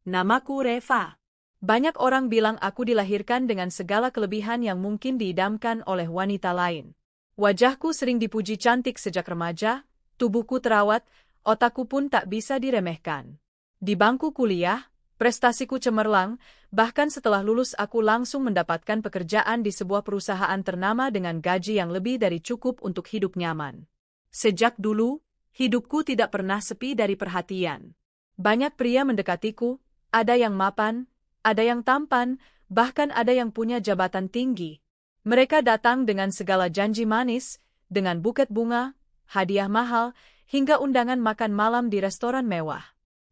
Namaku Reva. Banyak orang bilang aku dilahirkan dengan segala kelebihan yang mungkin diidamkan oleh wanita lain. Wajahku sering dipuji cantik sejak remaja, tubuhku terawat, otakku pun tak bisa diremehkan. Di bangku kuliah, prestasiku cemerlang, bahkan setelah lulus aku langsung mendapatkan pekerjaan di sebuah perusahaan ternama dengan gaji yang lebih dari cukup untuk hidup nyaman. Sejak dulu, hidupku tidak pernah sepi dari perhatian. Banyak pria mendekatiku, ada yang mapan, ada yang tampan, bahkan ada yang punya jabatan tinggi. Mereka datang dengan segala janji manis, dengan buket bunga, hadiah mahal, hingga undangan makan malam di restoran mewah.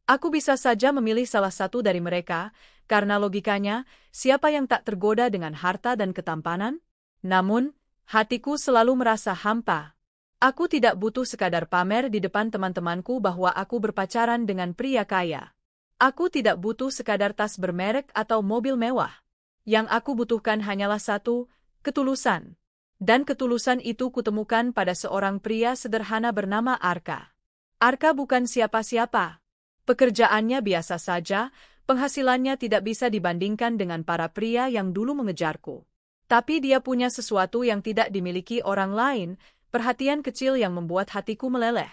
Aku bisa saja memilih salah satu dari mereka, karena logikanya, siapa yang tak tergoda dengan harta dan ketampanan? Namun, hatiku selalu merasa hampa. Aku tidak butuh sekadar pamer di depan teman-temanku bahwa aku berpacaran dengan pria kaya. Aku tidak butuh sekadar tas bermerek atau mobil mewah. Yang aku butuhkan hanyalah satu, ketulusan. Dan ketulusan itu kutemukan pada seorang pria sederhana bernama Arka. Arka bukan siapa-siapa. Pekerjaannya biasa saja, penghasilannya tidak bisa dibandingkan dengan para pria yang dulu mengejarku. Tapi dia punya sesuatu yang tidak dimiliki orang lain, perhatian kecil yang membuat hatiku meleleh.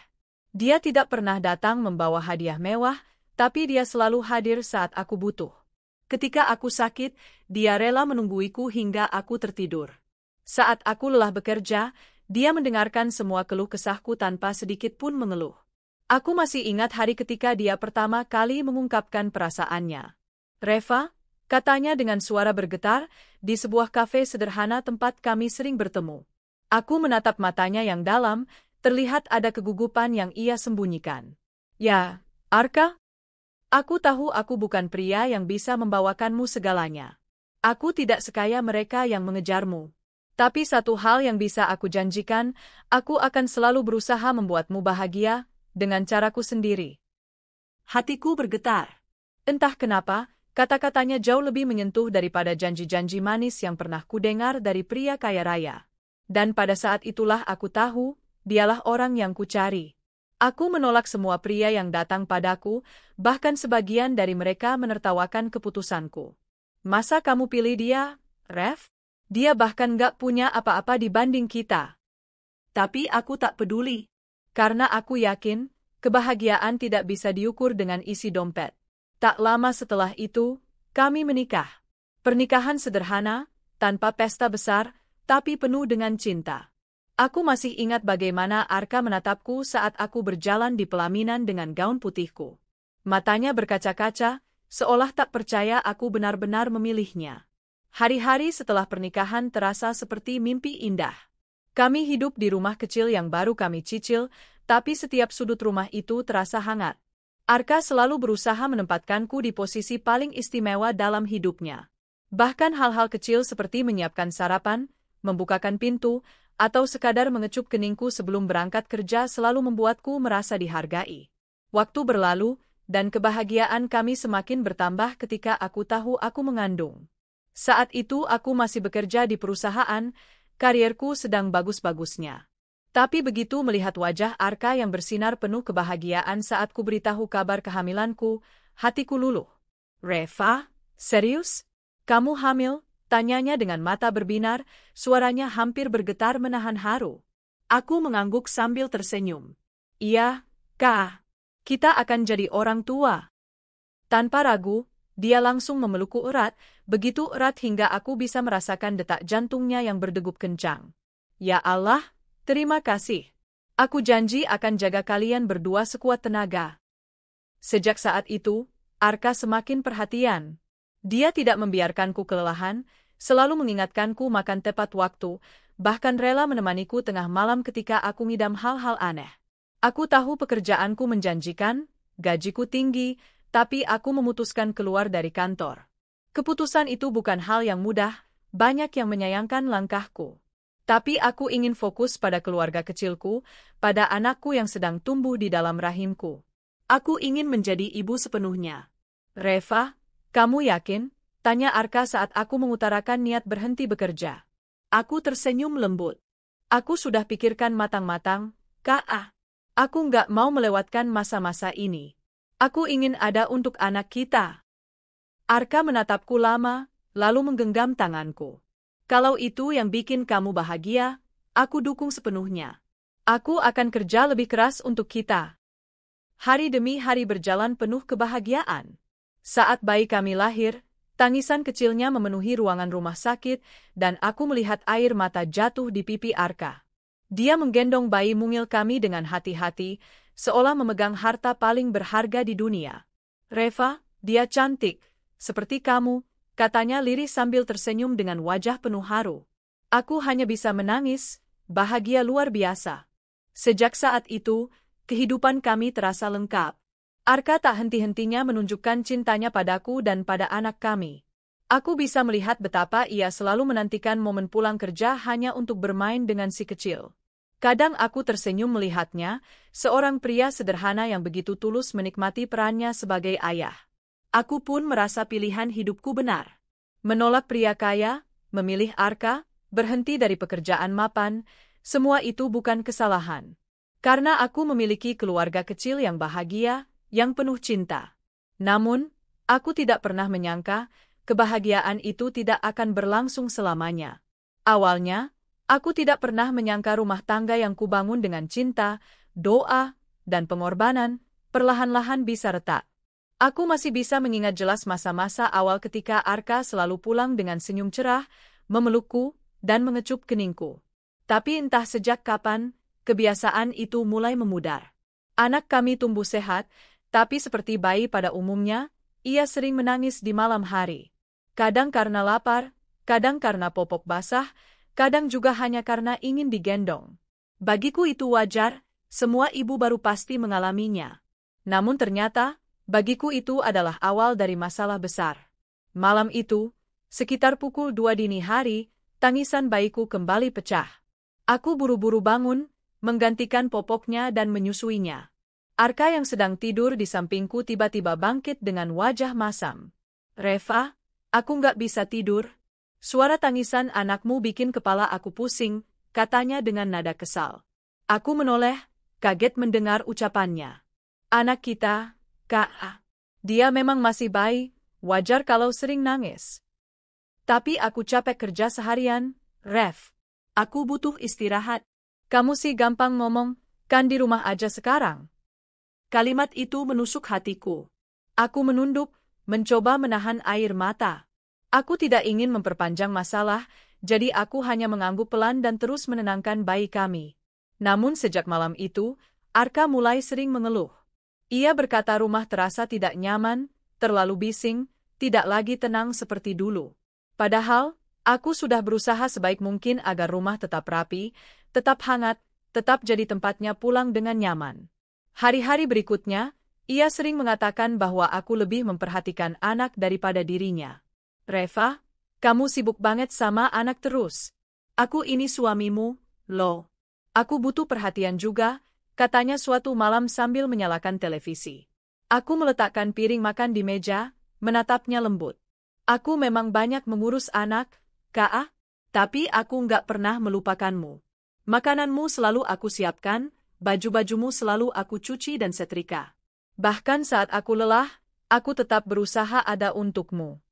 Dia tidak pernah datang membawa hadiah mewah, tapi dia selalu hadir saat aku butuh. Ketika aku sakit, dia rela menungguiku hingga aku tertidur. Saat aku lelah bekerja, dia mendengarkan semua keluh kesahku tanpa sedikit pun mengeluh. Aku masih ingat hari ketika dia pertama kali mengungkapkan perasaannya. Reva, katanya dengan suara bergetar, di sebuah kafe sederhana tempat kami sering bertemu. Aku menatap matanya yang dalam, terlihat ada kegugupan yang ia sembunyikan. Ya, Arka? Aku tahu aku bukan pria yang bisa membawakanmu segalanya. Aku tidak sekaya mereka yang mengejarmu. Tapi satu hal yang bisa aku janjikan, aku akan selalu berusaha membuatmu bahagia, dengan caraku sendiri. Hatiku bergetar. Entah kenapa, kata-katanya jauh lebih menyentuh daripada janji-janji manis yang pernah kudengar dari pria kaya raya. Dan pada saat itulah aku tahu, dialah orang yang kucari. Aku menolak semua pria yang datang padaku, bahkan sebagian dari mereka menertawakan keputusanku. Masa kamu pilih dia, Rev? Dia bahkan gak punya apa-apa dibanding kita. Tapi aku tak peduli. Karena aku yakin, kebahagiaan tidak bisa diukur dengan isi dompet. Tak lama setelah itu, kami menikah. Pernikahan sederhana, tanpa pesta besar, tapi penuh dengan cinta. Aku masih ingat bagaimana Arka menatapku saat aku berjalan di pelaminan dengan gaun putihku. Matanya berkaca-kaca, seolah tak percaya aku benar-benar memilihnya. Hari-hari setelah pernikahan terasa seperti mimpi indah. Kami hidup di rumah kecil yang baru kami cicil, tapi setiap sudut rumah itu terasa hangat. Arka selalu berusaha menempatkanku di posisi paling istimewa dalam hidupnya. Bahkan hal-hal kecil seperti menyiapkan sarapan, membukakan pintu, atau sekadar mengecup keningku sebelum berangkat kerja selalu membuatku merasa dihargai. Waktu berlalu, dan kebahagiaan kami semakin bertambah ketika aku tahu aku mengandung. Saat itu aku masih bekerja di perusahaan, karierku sedang bagus-bagusnya. Tapi begitu melihat wajah Arka yang bersinar penuh kebahagiaan saat ku beritahu kabar kehamilanku, hatiku luluh. Reva, serius? Kamu hamil? Tanyanya dengan mata berbinar, suaranya hampir bergetar menahan haru. Aku mengangguk sambil tersenyum. Iya, Kak. Kita akan jadi orang tua. Tanpa ragu, dia langsung memelukku erat, begitu erat hingga aku bisa merasakan detak jantungnya yang berdegup kencang. Ya Allah, terima kasih. Aku janji akan jaga kalian berdua sekuat tenaga. Sejak saat itu, Arka semakin perhatian. Dia tidak membiarkanku kelelahan, selalu mengingatkanku makan tepat waktu, bahkan rela menemaniku tengah malam ketika aku ngidam hal-hal aneh. Aku tahu pekerjaanku menjanjikan, gajiku tinggi, tapi aku memutuskan keluar dari kantor. Keputusan itu bukan hal yang mudah, banyak yang menyayangkan langkahku. Tapi aku ingin fokus pada keluarga kecilku, pada anakku yang sedang tumbuh di dalam rahimku. Aku ingin menjadi ibu sepenuhnya. Reva, kamu yakin? Tanya Arka saat aku mengutarakan niat berhenti bekerja. Aku tersenyum lembut. Aku sudah pikirkan matang-matang, Kak. Aku nggak mau melewatkan masa-masa ini. Aku ingin ada untuk anak kita. Arka menatapku lama, lalu menggenggam tanganku. Kalau itu yang bikin kamu bahagia, aku dukung sepenuhnya. Aku akan kerja lebih keras untuk kita. Hari demi hari berjalan penuh kebahagiaan. Saat bayi kami lahir, tangisan kecilnya memenuhi ruangan rumah sakit, dan aku melihat air mata jatuh di pipi Arka. Dia menggendong bayi mungil kami dengan hati-hati, seolah memegang harta paling berharga di dunia. Reva, dia cantik, seperti kamu, katanya lirih sambil tersenyum dengan wajah penuh haru. Aku hanya bisa menangis, bahagia luar biasa. Sejak saat itu, kehidupan kami terasa lengkap. Arka tak henti-hentinya menunjukkan cintanya padaku dan pada anak kami. Aku bisa melihat betapa ia selalu menantikan momen pulang kerja hanya untuk bermain dengan si kecil. Kadang aku tersenyum melihatnya, seorang pria sederhana yang begitu tulus menikmati perannya sebagai ayah. Aku pun merasa pilihan hidupku benar. Menolak pria kaya, memilih Arka, berhenti dari pekerjaan mapan, semua itu bukan kesalahan. Karena aku memiliki keluarga kecil yang bahagia, yang penuh cinta. Namun, aku tidak pernah menyangka, kebahagiaan itu tidak akan berlangsung selamanya. Awalnya, aku tidak pernah menyangka rumah tangga yang kubangun dengan cinta, doa, dan pengorbanan, perlahan-lahan bisa retak. Aku masih bisa mengingat jelas masa-masa awal ketika Arka selalu pulang dengan senyum cerah, memelukku, dan mengecup keningku. Tapi entah sejak kapan, kebiasaan itu mulai memudar. Anak kami tumbuh sehat, tapi seperti bayi pada umumnya, ia sering menangis di malam hari. Kadang karena lapar, kadang karena popok basah, kadang juga hanya karena ingin digendong. Bagiku itu wajar, semua ibu baru pasti mengalaminya. Namun ternyata, bagiku itu adalah awal dari masalah besar. Malam itu, sekitar pukul 2 dini hari, tangisan bayiku kembali pecah. Aku buru-buru bangun, menggantikan popoknya dan menyusuinya. Arka yang sedang tidur di sampingku tiba-tiba bangkit dengan wajah masam. Reva, aku nggak bisa tidur. Suara tangisan anakmu bikin kepala aku pusing, katanya dengan nada kesal. Aku menoleh, kaget mendengar ucapannya. Anak kita, Kak. Dia memang masih bayi, wajar kalau sering nangis. Tapi aku capek kerja seharian, Rev. Aku butuh istirahat. Kamu sih gampang ngomong, kan di rumah aja sekarang. Kalimat itu menusuk hatiku. Aku menunduk, mencoba menahan air mata. Aku tidak ingin memperpanjang masalah, jadi aku hanya mengangguk pelan dan terus menenangkan bayi kami. Namun sejak malam itu, Arka mulai sering mengeluh. Ia berkata rumah terasa tidak nyaman, terlalu bising, tidak lagi tenang seperti dulu. Padahal, aku sudah berusaha sebaik mungkin agar rumah tetap rapi, tetap hangat, tetap jadi tempatnya pulang dengan nyaman. Hari-hari berikutnya, ia sering mengatakan bahwa aku lebih memperhatikan anak daripada dirinya. Reva, kamu sibuk banget sama anak terus. Aku ini suamimu, loh. Aku butuh perhatian juga, katanya suatu malam sambil menyalakan televisi. Aku meletakkan piring makan di meja, menatapnya lembut. Aku memang banyak mengurus anak, Kak, tapi aku nggak pernah melupakanmu. Makananmu selalu aku siapkan, baju-bajumu selalu aku cuci dan setrika. Bahkan saat aku lelah, aku tetap berusaha ada untukmu.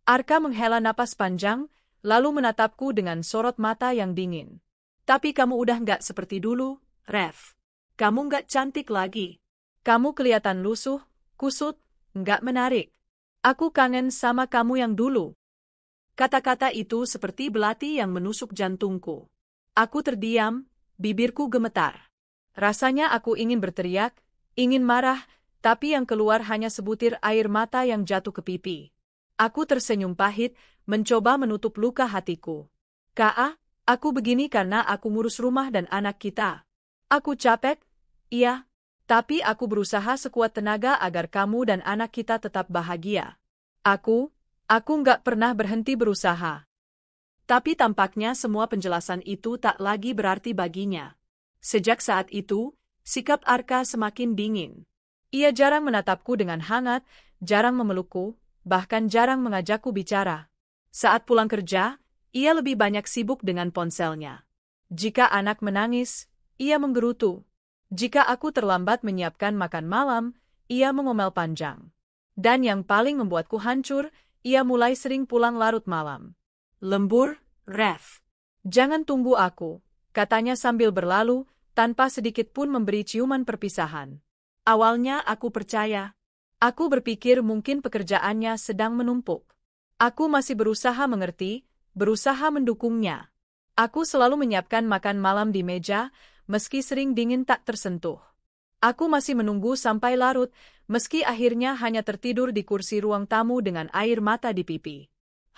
Arka menghela napas panjang, lalu menatapku dengan sorot mata yang dingin. Tapi kamu udah nggak seperti dulu, Rev. Kamu nggak cantik lagi. Kamu kelihatan lusuh, kusut, nggak menarik. Aku kangen sama kamu yang dulu. Kata-kata itu seperti belati yang menusuk jantungku. Aku terdiam, bibirku gemetar. Rasanya aku ingin berteriak, ingin marah, tapi yang keluar hanya sebutir air mata yang jatuh ke pipi. Aku tersenyum pahit, mencoba menutup luka hatiku. Kak, aku begini karena aku ngurus rumah dan anak kita. Aku capek, iya, tapi aku berusaha sekuat tenaga agar kamu dan anak kita tetap bahagia. Aku nggak pernah berhenti berusaha. Tapi tampaknya semua penjelasan itu tak lagi berarti baginya. Sejak saat itu, sikap Arka semakin dingin. Ia jarang menatapku dengan hangat, jarang memelukku, bahkan jarang mengajakku bicara. Saat pulang kerja, ia lebih banyak sibuk dengan ponselnya. Jika anak menangis, ia menggerutu. Jika aku terlambat menyiapkan makan malam, ia mengomel panjang. Dan yang paling membuatku hancur, ia mulai sering pulang larut malam. Lembur, Ref. Jangan tunggu aku, katanya sambil berlalu, tanpa sedikit pun memberi ciuman perpisahan. Awalnya aku percaya. Aku berpikir mungkin pekerjaannya sedang menumpuk. Aku masih berusaha mengerti, berusaha mendukungnya. Aku selalu menyiapkan makan malam di meja, meski sering dingin tak tersentuh. Aku masih menunggu sampai larut, meski akhirnya hanya tertidur di kursi ruang tamu dengan air mata di pipi.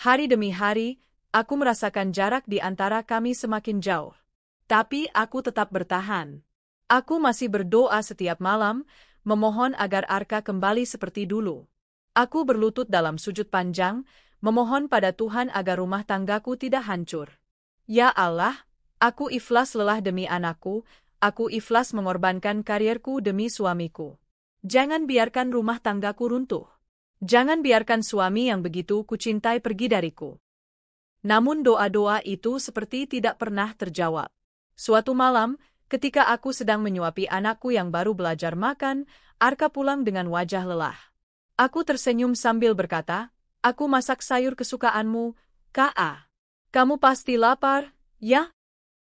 Hari demi hari, aku merasakan jarak di antara kami semakin jauh. Tapi aku tetap bertahan. Aku masih berdoa setiap malam, memohon agar Arka kembali seperti dulu. Aku berlutut dalam sujud panjang, memohon pada Tuhan agar rumah tanggaku tidak hancur. Ya Allah, aku ikhlas lelah demi anakku, aku ikhlas mengorbankan karierku demi suamiku. Jangan biarkan rumah tanggaku runtuh. Jangan biarkan suami yang begitu kucintai pergi dariku. Namun doa-doa itu seperti tidak pernah terjawab. Suatu malam, ketika aku sedang menyuapi anakku yang baru belajar makan, Arka pulang dengan wajah lelah. Aku tersenyum sambil berkata, "Aku masak sayur kesukaanmu, Ka. Kamu pasti lapar, ya?"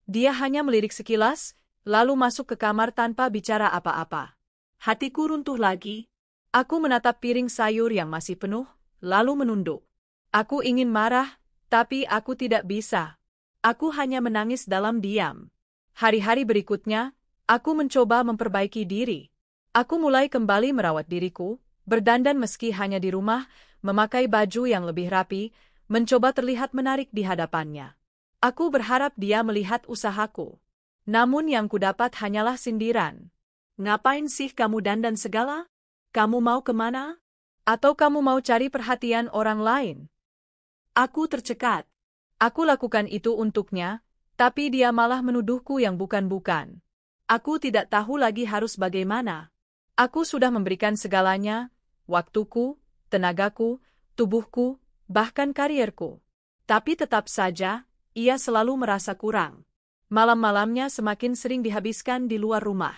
Dia hanya melirik sekilas, lalu masuk ke kamar tanpa bicara apa-apa. Hatiku runtuh lagi. Aku menatap piring sayur yang masih penuh, lalu menunduk. Aku ingin marah, tapi aku tidak bisa. Aku hanya menangis dalam diam. Hari-hari berikutnya, aku mencoba memperbaiki diri. Aku mulai kembali merawat diriku, berdandan meski hanya di rumah, memakai baju yang lebih rapi, mencoba terlihat menarik di hadapannya. Aku berharap dia melihat usahaku. Namun yang kudapat hanyalah sindiran. "Ngapain sih kamu dandan segala? Kamu mau kemana? Atau kamu mau cari perhatian orang lain?" Aku tercekat. Aku lakukan itu untuknya, tapi dia malah menuduhku yang bukan-bukan. Aku tidak tahu lagi harus bagaimana. Aku sudah memberikan segalanya, waktuku, tenagaku, tubuhku, bahkan karierku. Tapi tetap saja, ia selalu merasa kurang. Malam-malamnya semakin sering dihabiskan di luar rumah.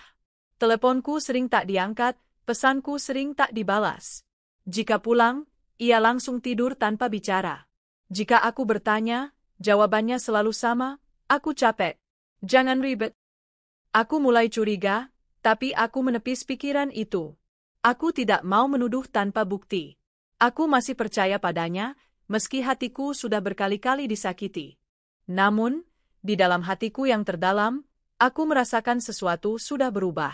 Teleponku sering tak diangkat, pesanku sering tak dibalas. Jika pulang, ia langsung tidur tanpa bicara. Jika aku bertanya, jawabannya selalu sama, "Aku capek. Jangan ribet." Aku mulai curiga, tapi aku menepis pikiran itu. Aku tidak mau menuduh tanpa bukti. Aku masih percaya padanya, meski hatiku sudah berkali-kali disakiti. Namun, di dalam hatiku yang terdalam, aku merasakan sesuatu sudah berubah.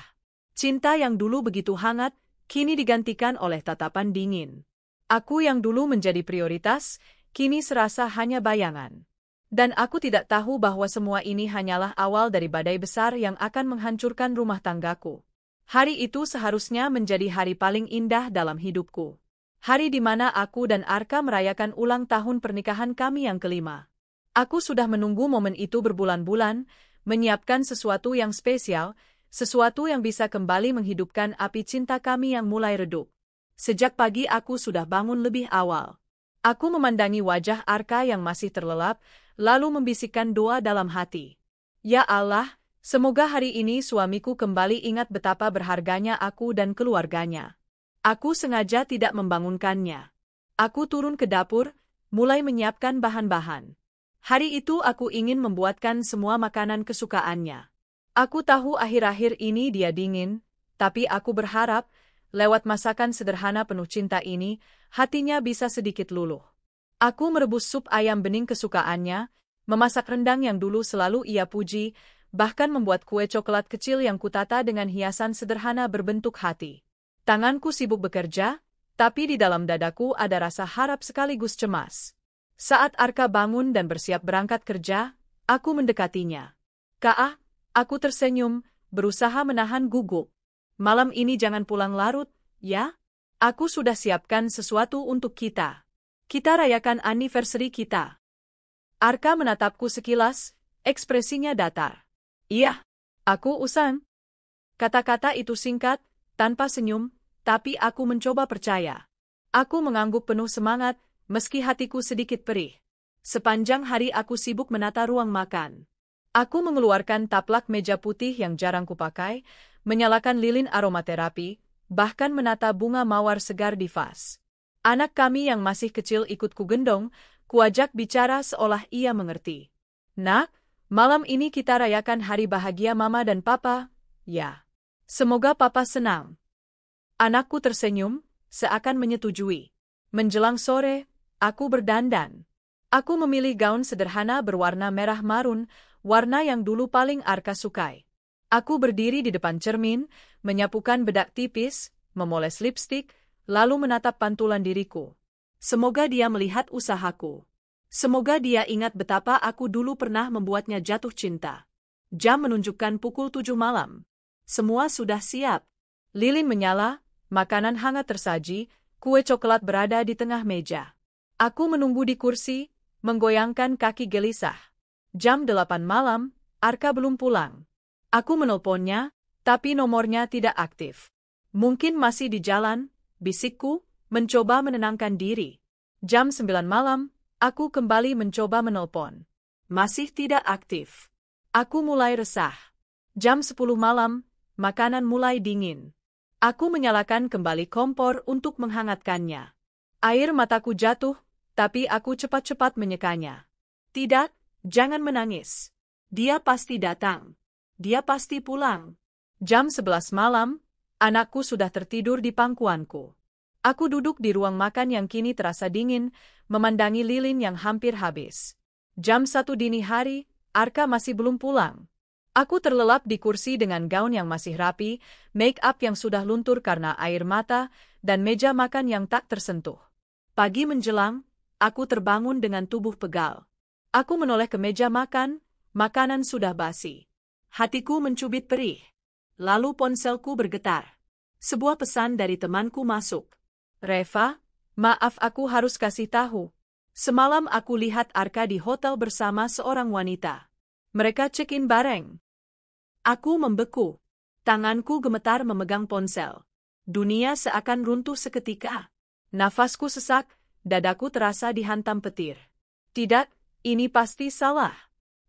Cinta yang dulu begitu hangat, kini digantikan oleh tatapan dingin. Aku yang dulu menjadi prioritas, kini serasa hanya bayangan. Dan aku tidak tahu bahwa semua ini hanyalah awal dari badai besar yang akan menghancurkan rumah tanggaku. Hari itu seharusnya menjadi hari paling indah dalam hidupku. Hari di mana aku dan Arka merayakan ulang tahun pernikahan kami yang kelima. Aku sudah menunggu momen itu berbulan-bulan, menyiapkan sesuatu yang spesial, sesuatu yang bisa kembali menghidupkan api cinta kami yang mulai redup. Sejak pagi aku sudah bangun lebih awal. Aku memandangi wajah Arka yang masih terlelap, lalu membisikkan doa dalam hati. "Ya Allah, semoga hari ini suamiku kembali ingat betapa berharganya aku dan keluarganya." Aku sengaja tidak membangunkannya. Aku turun ke dapur, mulai menyiapkan bahan-bahan. Hari itu aku ingin membuatkan semua makanan kesukaannya. Aku tahu akhir-akhir ini dia dingin, tapi aku berharap, lewat masakan sederhana penuh cinta ini, hatinya bisa sedikit luluh. Aku merebus sup ayam bening kesukaannya, memasak rendang yang dulu selalu ia puji, bahkan membuat kue coklat kecil yang kutata dengan hiasan sederhana berbentuk hati. Tanganku sibuk bekerja, tapi di dalam dadaku ada rasa harap sekaligus cemas. Saat Arka bangun dan bersiap berangkat kerja, aku mendekatinya. "Ka," aku tersenyum, berusaha menahan gugup. "Malam ini jangan pulang larut, ya? Aku sudah siapkan sesuatu untuk kita. Kita rayakan anniversary kita." Arka menatapku sekilas, ekspresinya datar. "Iya." Aku usang. Kata-kata itu singkat, tanpa senyum, tapi aku mencoba percaya. Aku mengangguk penuh semangat, meski hatiku sedikit perih. Sepanjang hari aku sibuk menata ruang makan. Aku mengeluarkan taplak meja putih yang jarang kupakai, menyalakan lilin aromaterapi, bahkan menata bunga mawar segar di vas. Anak kami yang masih kecil ikut kugendong, kuajak bicara seolah ia mengerti. Nak, malam ini kita rayakan hari bahagia Mama dan Papa, ya. Semoga Papa senang. Anakku tersenyum, seakan menyetujui. Menjelang sore, aku berdandan. Aku memilih gaun sederhana berwarna merah marun, warna yang dulu paling Arka sukai. Aku berdiri di depan cermin, menyapukan bedak tipis, memoles lipstik, lalu menatap pantulan diriku. Semoga dia melihat usahaku. Semoga dia ingat betapa aku dulu pernah membuatnya jatuh cinta. Jam menunjukkan pukul 7 malam. Semua sudah siap. Lilin menyala, makanan hangat tersaji, kue coklat berada di tengah meja. Aku menunggu di kursi, menggoyangkan kaki gelisah. Jam 8 malam, Arka belum pulang. Aku menelponnya, tapi nomornya tidak aktif. Mungkin masih di jalan, bisikku, mencoba menenangkan diri. Jam 9 malam, aku kembali mencoba menelpon. Masih tidak aktif. Aku mulai resah. Jam 10 malam, makanan mulai dingin. Aku menyalakan kembali kompor untuk menghangatkannya. Air mataku jatuh, tapi aku cepat-cepat menyekanya. Tidak, jangan menangis. Dia pasti datang. Dia pasti pulang. Jam 11 malam, anakku sudah tertidur di pangkuanku. Aku duduk di ruang makan yang kini terasa dingin, memandangi lilin yang hampir habis. Jam 1 dini hari, Arka masih belum pulang. Aku terlelap di kursi dengan gaun yang masih rapi, make-up yang sudah luntur karena air mata, dan meja makan yang tak tersentuh. Pagi menjelang, aku terbangun dengan tubuh pegal. Aku menoleh ke meja makan, makanan sudah basi. Hatiku mencubit perih. Lalu ponselku bergetar. Sebuah pesan dari temanku masuk. Reva, maaf aku harus kasih tahu. Semalam aku lihat Arka di hotel bersama seorang wanita. Mereka check-in bareng. Aku membeku. Tanganku gemetar memegang ponsel. Dunia seakan runtuh seketika. Nafasku sesak, dadaku terasa dihantam petir. Tidak, ini pasti salah.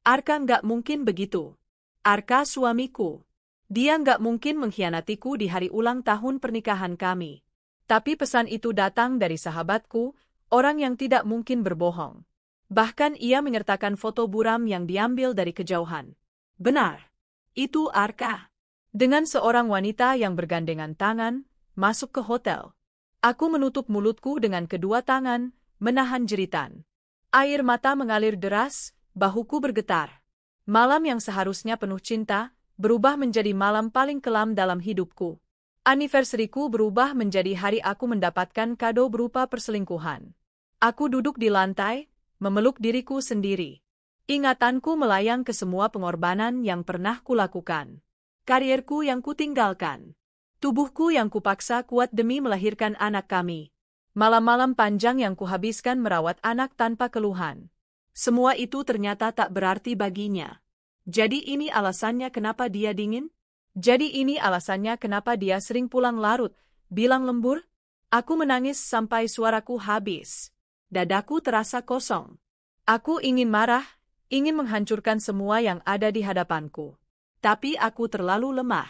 Arka nggak mungkin begitu. Arka suamiku. Dia nggak mungkin mengkhianatiku di hari ulang tahun pernikahan kami. Tapi pesan itu datang dari sahabatku, orang yang tidak mungkin berbohong. Bahkan ia menyertakan foto buram yang diambil dari kejauhan. Benar. Itu Arka. Dengan seorang wanita yang bergandengan tangan, masuk ke hotel. Aku menutup mulutku dengan kedua tangan, menahan jeritan. Air mata mengalir deras, bahuku bergetar. Malam yang seharusnya penuh cinta, berubah menjadi malam paling kelam dalam hidupku. Anniversary-ku berubah menjadi hari aku mendapatkan kado berupa perselingkuhan. Aku duduk di lantai, memeluk diriku sendiri. Ingatanku melayang ke semua pengorbanan yang pernah kulakukan. Karierku yang kutinggalkan. Tubuhku yang kupaksa kuat demi melahirkan anak kami. Malam-malam panjang yang kuhabiskan merawat anak tanpa keluhan. Semua itu ternyata tak berarti baginya. Jadi ini alasannya kenapa dia dingin? Jadi ini alasannya kenapa dia sering pulang larut, bilang lembur? Aku menangis sampai suaraku habis. Dadaku terasa kosong. Aku ingin marah, ingin menghancurkan semua yang ada di hadapanku. Tapi aku terlalu lemah.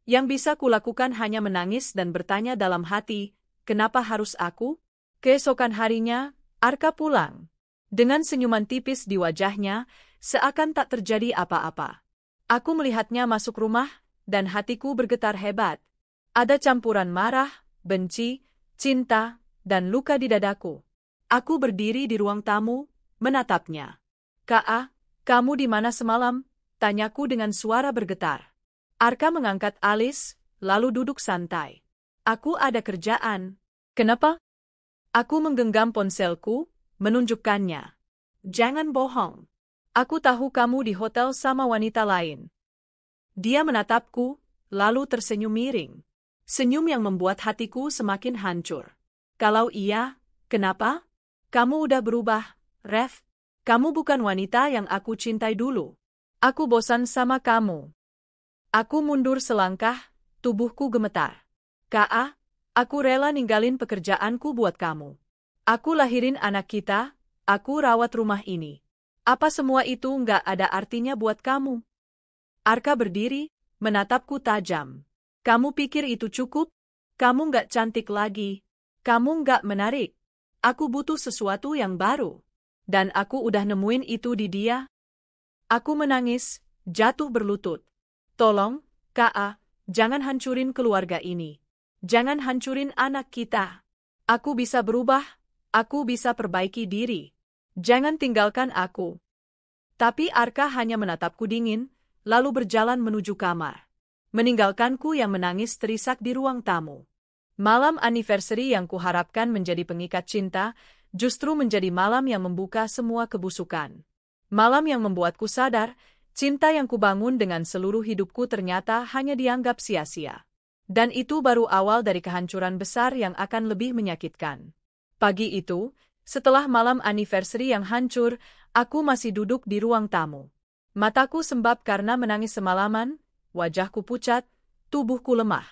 Yang bisa kulakukan hanya menangis dan bertanya dalam hati, kenapa harus aku? Keesokan harinya, Arka pulang. Dengan senyuman tipis di wajahnya, seakan tak terjadi apa-apa. Aku melihatnya masuk rumah, dan hatiku bergetar hebat. Ada campuran marah, benci, cinta, dan luka di dadaku. Aku berdiri di ruang tamu, menatapnya. "Kak, kamu di mana semalam?" tanyaku dengan suara bergetar. Arka mengangkat alis, lalu duduk santai. "Aku ada kerjaan." "Kenapa?" Aku menggenggam ponselku, menunjukkannya. "Jangan bohong. Aku tahu kamu di hotel sama wanita lain." Dia menatapku, lalu tersenyum miring. Senyum yang membuat hatiku semakin hancur. "Kalau iya, kenapa? Kamu udah berubah, Rev. Kamu bukan wanita yang aku cintai dulu. Aku bosan sama kamu." Aku mundur selangkah, tubuhku gemetar. "Kak, aku rela ninggalin pekerjaanku buat kamu. Aku lahirin anak kita, aku rawat rumah ini. Apa semua itu nggak ada artinya buat kamu?" Arka berdiri, menatapku tajam. "Kamu pikir itu cukup? Kamu nggak cantik lagi. Kamu nggak menarik. Aku butuh sesuatu yang baru. Dan aku udah nemuin itu di dia. Aku menangis, jatuh berlutut. Tolong, Kak, jangan hancurin keluarga ini. Jangan hancurin anak kita. Aku bisa berubah, aku bisa perbaiki diri. Jangan tinggalkan aku. Tapi Arka hanya menatapku dingin, lalu berjalan menuju kamar. Meninggalkanku yang menangis terisak di ruang tamu. Malam anniversary yang kuharapkan menjadi pengikat cinta, justru menjadi malam yang membuka semua kebusukan. Malam yang membuatku sadar, cinta yang kubangun dengan seluruh hidupku ternyata hanya dianggap sia-sia. Dan itu baru awal dari kehancuran besar yang akan lebih menyakitkan. Pagi itu, setelah malam anniversary yang hancur, aku masih duduk di ruang tamu. Mataku sembab karena menangis semalaman, wajahku pucat, tubuhku lemah.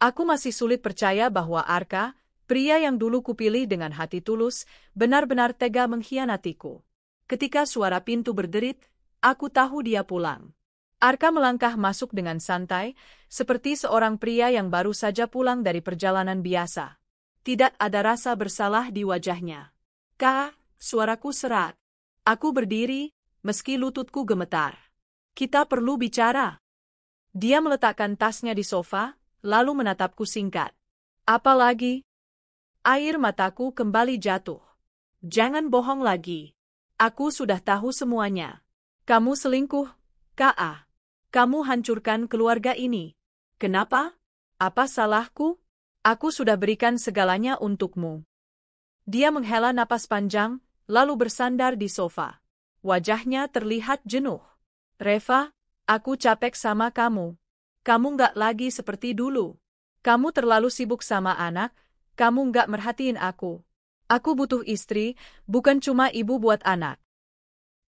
Aku masih sulit percaya bahwa Arka, pria yang dulu kupilih dengan hati tulus, benar-benar tega mengkhianatiku. Ketika suara pintu berderit, aku tahu dia pulang. Arka melangkah masuk dengan santai, seperti seorang pria yang baru saja pulang dari perjalanan biasa. Tidak ada rasa bersalah di wajahnya. Kak, suaraku serak. Aku berdiri, meski lututku gemetar. Kita perlu bicara. Dia meletakkan tasnya di sofa, lalu menatapku singkat. Apa lagi? Air mataku kembali jatuh. Jangan bohong lagi. Aku sudah tahu semuanya. Kamu selingkuh, Kak. Kamu hancurkan keluarga ini. Kenapa? Apa salahku? Aku sudah berikan segalanya untukmu. Dia menghela napas panjang, lalu bersandar di sofa. Wajahnya terlihat jenuh. Reva, aku capek sama kamu. Kamu nggak lagi seperti dulu. Kamu terlalu sibuk sama anak, kamu nggak merhatiin aku. Aku butuh istri, bukan cuma ibu buat anak.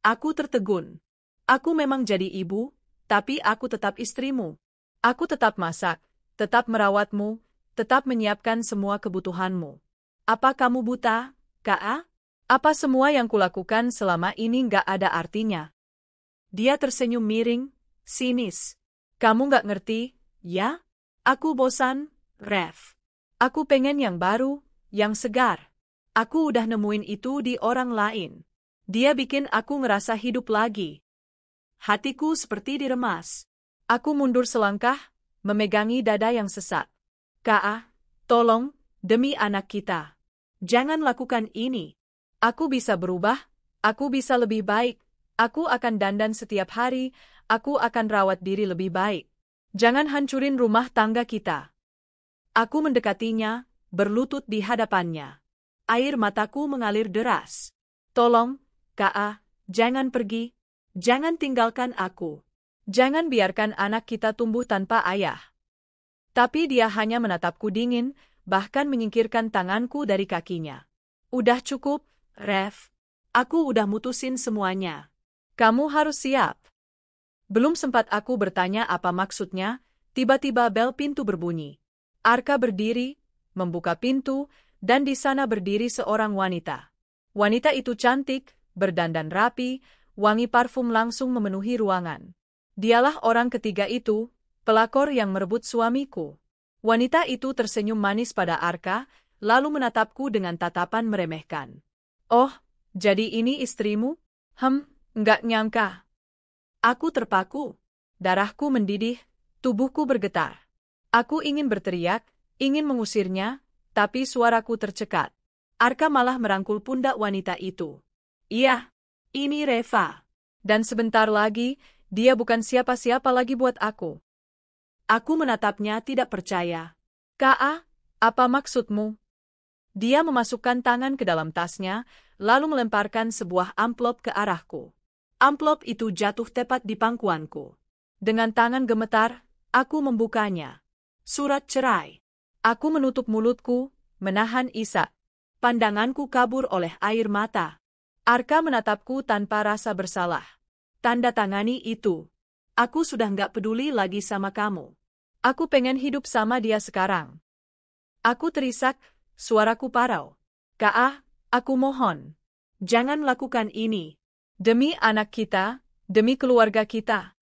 Aku tertegun. Aku memang jadi ibu, tapi aku tetap istrimu. Aku tetap masak, tetap merawatmu, tetap menyiapkan semua kebutuhanmu. Apa kamu buta, Kak? Apa semua yang kulakukan selama ini nggak ada artinya? Dia tersenyum miring, sinis. Kamu nggak ngerti, ya? Aku bosan, Rev. Aku pengen yang baru, yang segar. Aku udah nemuin itu di orang lain. Dia bikin aku ngerasa hidup lagi. Hatiku seperti diremas. Aku mundur selangkah, memegangi dada yang sesak. Kak, tolong, demi anak kita. Jangan lakukan ini. Aku bisa berubah, aku bisa lebih baik. Aku akan dandan setiap hari, aku akan rawat diri lebih baik. Jangan hancurin rumah tangga kita. Aku mendekatinya, berlutut di hadapannya. Air mataku mengalir deras. Tolong, Kak, jangan pergi. Jangan tinggalkan aku. Jangan biarkan anak kita tumbuh tanpa ayah. Tapi dia hanya menatapku dingin, bahkan menyingkirkan tanganku dari kakinya. Udah cukup, Rev. Aku udah mutusin semuanya. Kamu harus siap. Belum sempat aku bertanya apa maksudnya, tiba-tiba bel pintu berbunyi. Arka berdiri, membuka pintu, dan di sana berdiri seorang wanita. Wanita itu cantik, berdandan rapi, wangi parfum langsung memenuhi ruangan. Dialah orang ketiga itu, pelakor yang merebut suamiku. Wanita itu tersenyum manis pada Arka, lalu menatapku dengan tatapan meremehkan. Oh, jadi ini istrimu? Nggak nyangka. Aku terpaku. Darahku mendidih, tubuhku bergetar. Aku ingin berteriak, ingin mengusirnya, tapi suaraku tercekat. Arka malah merangkul pundak wanita itu. Iya, ini Reva. Dan sebentar lagi, dia bukan siapa-siapa lagi buat aku. Aku menatapnya tidak percaya. Kak, apa maksudmu? Dia memasukkan tangan ke dalam tasnya, lalu melemparkan sebuah amplop ke arahku. Amplop itu jatuh tepat di pangkuanku. Dengan tangan gemetar, aku membukanya. Surat cerai. Aku menutup mulutku, menahan isak. Pandanganku kabur oleh air mata. Arka menatapku tanpa rasa bersalah. Tanda tangani itu. Aku sudah nggak peduli lagi sama kamu. Aku pengen hidup sama dia sekarang. Aku terisak, suaraku parau. Kak, aku mohon. Jangan lakukan ini. Demi anak kita, demi keluarga kita.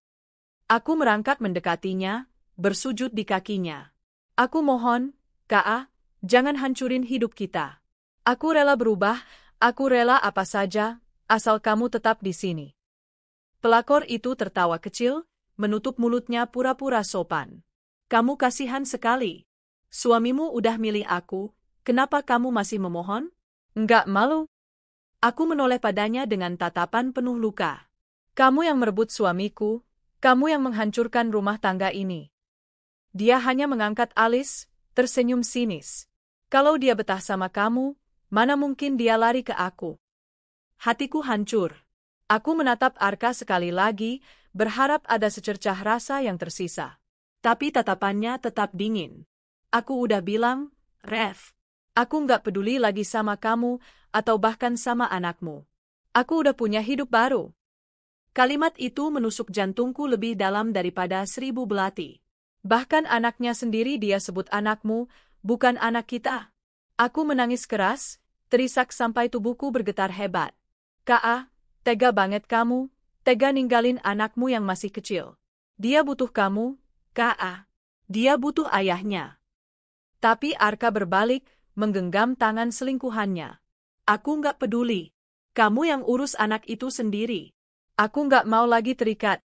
Aku merangkak mendekatinya, bersujud di kakinya. Aku mohon, Kak, jangan hancurin hidup kita. Aku rela berubah, aku rela apa saja, asal kamu tetap di sini. Pelakor itu tertawa kecil, menutup mulutnya pura-pura sopan. Kamu kasihan sekali. Suamimu udah milih aku, kenapa kamu masih memohon? Enggak malu? Aku menoleh padanya dengan tatapan penuh luka. Kamu yang merebut suamiku, kamu yang menghancurkan rumah tangga ini. Dia hanya mengangkat alis, tersenyum sinis. Kalau dia betah sama kamu, mana mungkin dia lari ke aku? Hatiku hancur. Aku menatap Arka sekali lagi, berharap ada secercah rasa yang tersisa. Tapi tatapannya tetap dingin. Aku udah bilang, Ref, aku nggak peduli lagi sama kamu, atau bahkan sama anakmu. Aku udah punya hidup baru. Kalimat itu menusuk jantungku lebih dalam daripada 1000 belati. Bahkan anaknya sendiri dia sebut anakmu, bukan anak kita. Aku menangis keras, terisak sampai tubuhku bergetar hebat. Kak, tega banget kamu, tega ninggalin anakmu yang masih kecil. Dia butuh kamu, Kak. Dia butuh ayahnya. Tapi Arka berbalik, menggenggam tangan selingkuhannya. Aku nggak peduli. Kamu yang urus anak itu sendiri. Aku nggak mau lagi terikat.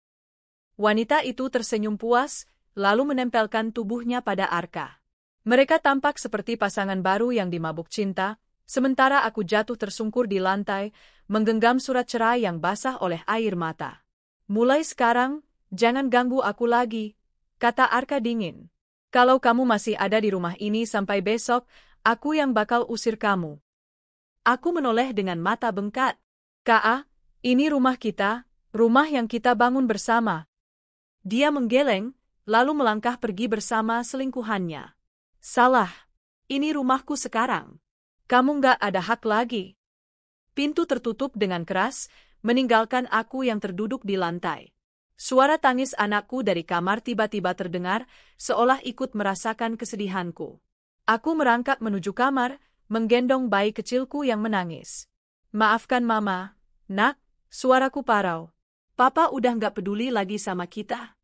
Wanita itu tersenyum puas, lalu menempelkan tubuhnya pada Arka. Mereka tampak seperti pasangan baru yang dimabuk cinta, sementara aku jatuh tersungkur di lantai, menggenggam surat cerai yang basah oleh air mata. Mulai sekarang, jangan ganggu aku lagi, kata Arka dingin. Kalau kamu masih ada di rumah ini sampai besok, aku yang bakal usir kamu. Aku menoleh dengan mata bengkak. Kak, ini rumah kita, rumah yang kita bangun bersama. Dia menggeleng, lalu melangkah pergi bersama selingkuhannya. Salah, ini rumahku sekarang. Kamu nggak ada hak lagi. Pintu tertutup dengan keras, meninggalkan aku yang terduduk di lantai. Suara tangis anakku dari kamar tiba-tiba terdengar, seolah ikut merasakan kesedihanku. Aku merangkak menuju kamar, menggendong bayi kecilku yang menangis. Maafkan Mama, Nak, suaraku parau. Papa udah nggak peduli lagi sama kita.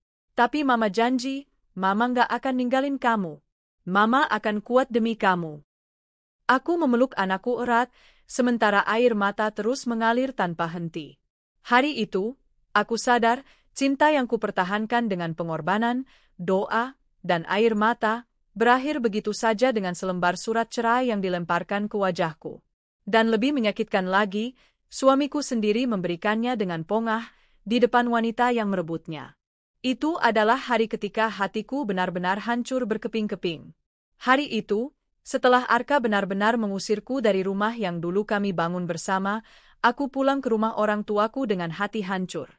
Tapi Mama janji, Mama nggak akan ninggalin kamu. Mama akan kuat demi kamu. Aku memeluk anakku erat, sementara air mata terus mengalir tanpa henti. Hari itu, aku sadar, cinta yang kupertahankan dengan pengorbanan, doa, dan air mata, berakhir begitu saja dengan selembar surat cerai yang dilemparkan ke wajahku. Dan lebih menyakitkan lagi, suamiku sendiri memberikannya dengan pongah, di depan wanita yang merebutnya. Itu adalah hari ketika hatiku benar-benar hancur berkeping-keping. Hari itu, setelah Arka benar-benar mengusirku dari rumah yang dulu kami bangun bersama, aku pulang ke rumah orang tuaku dengan hati hancur.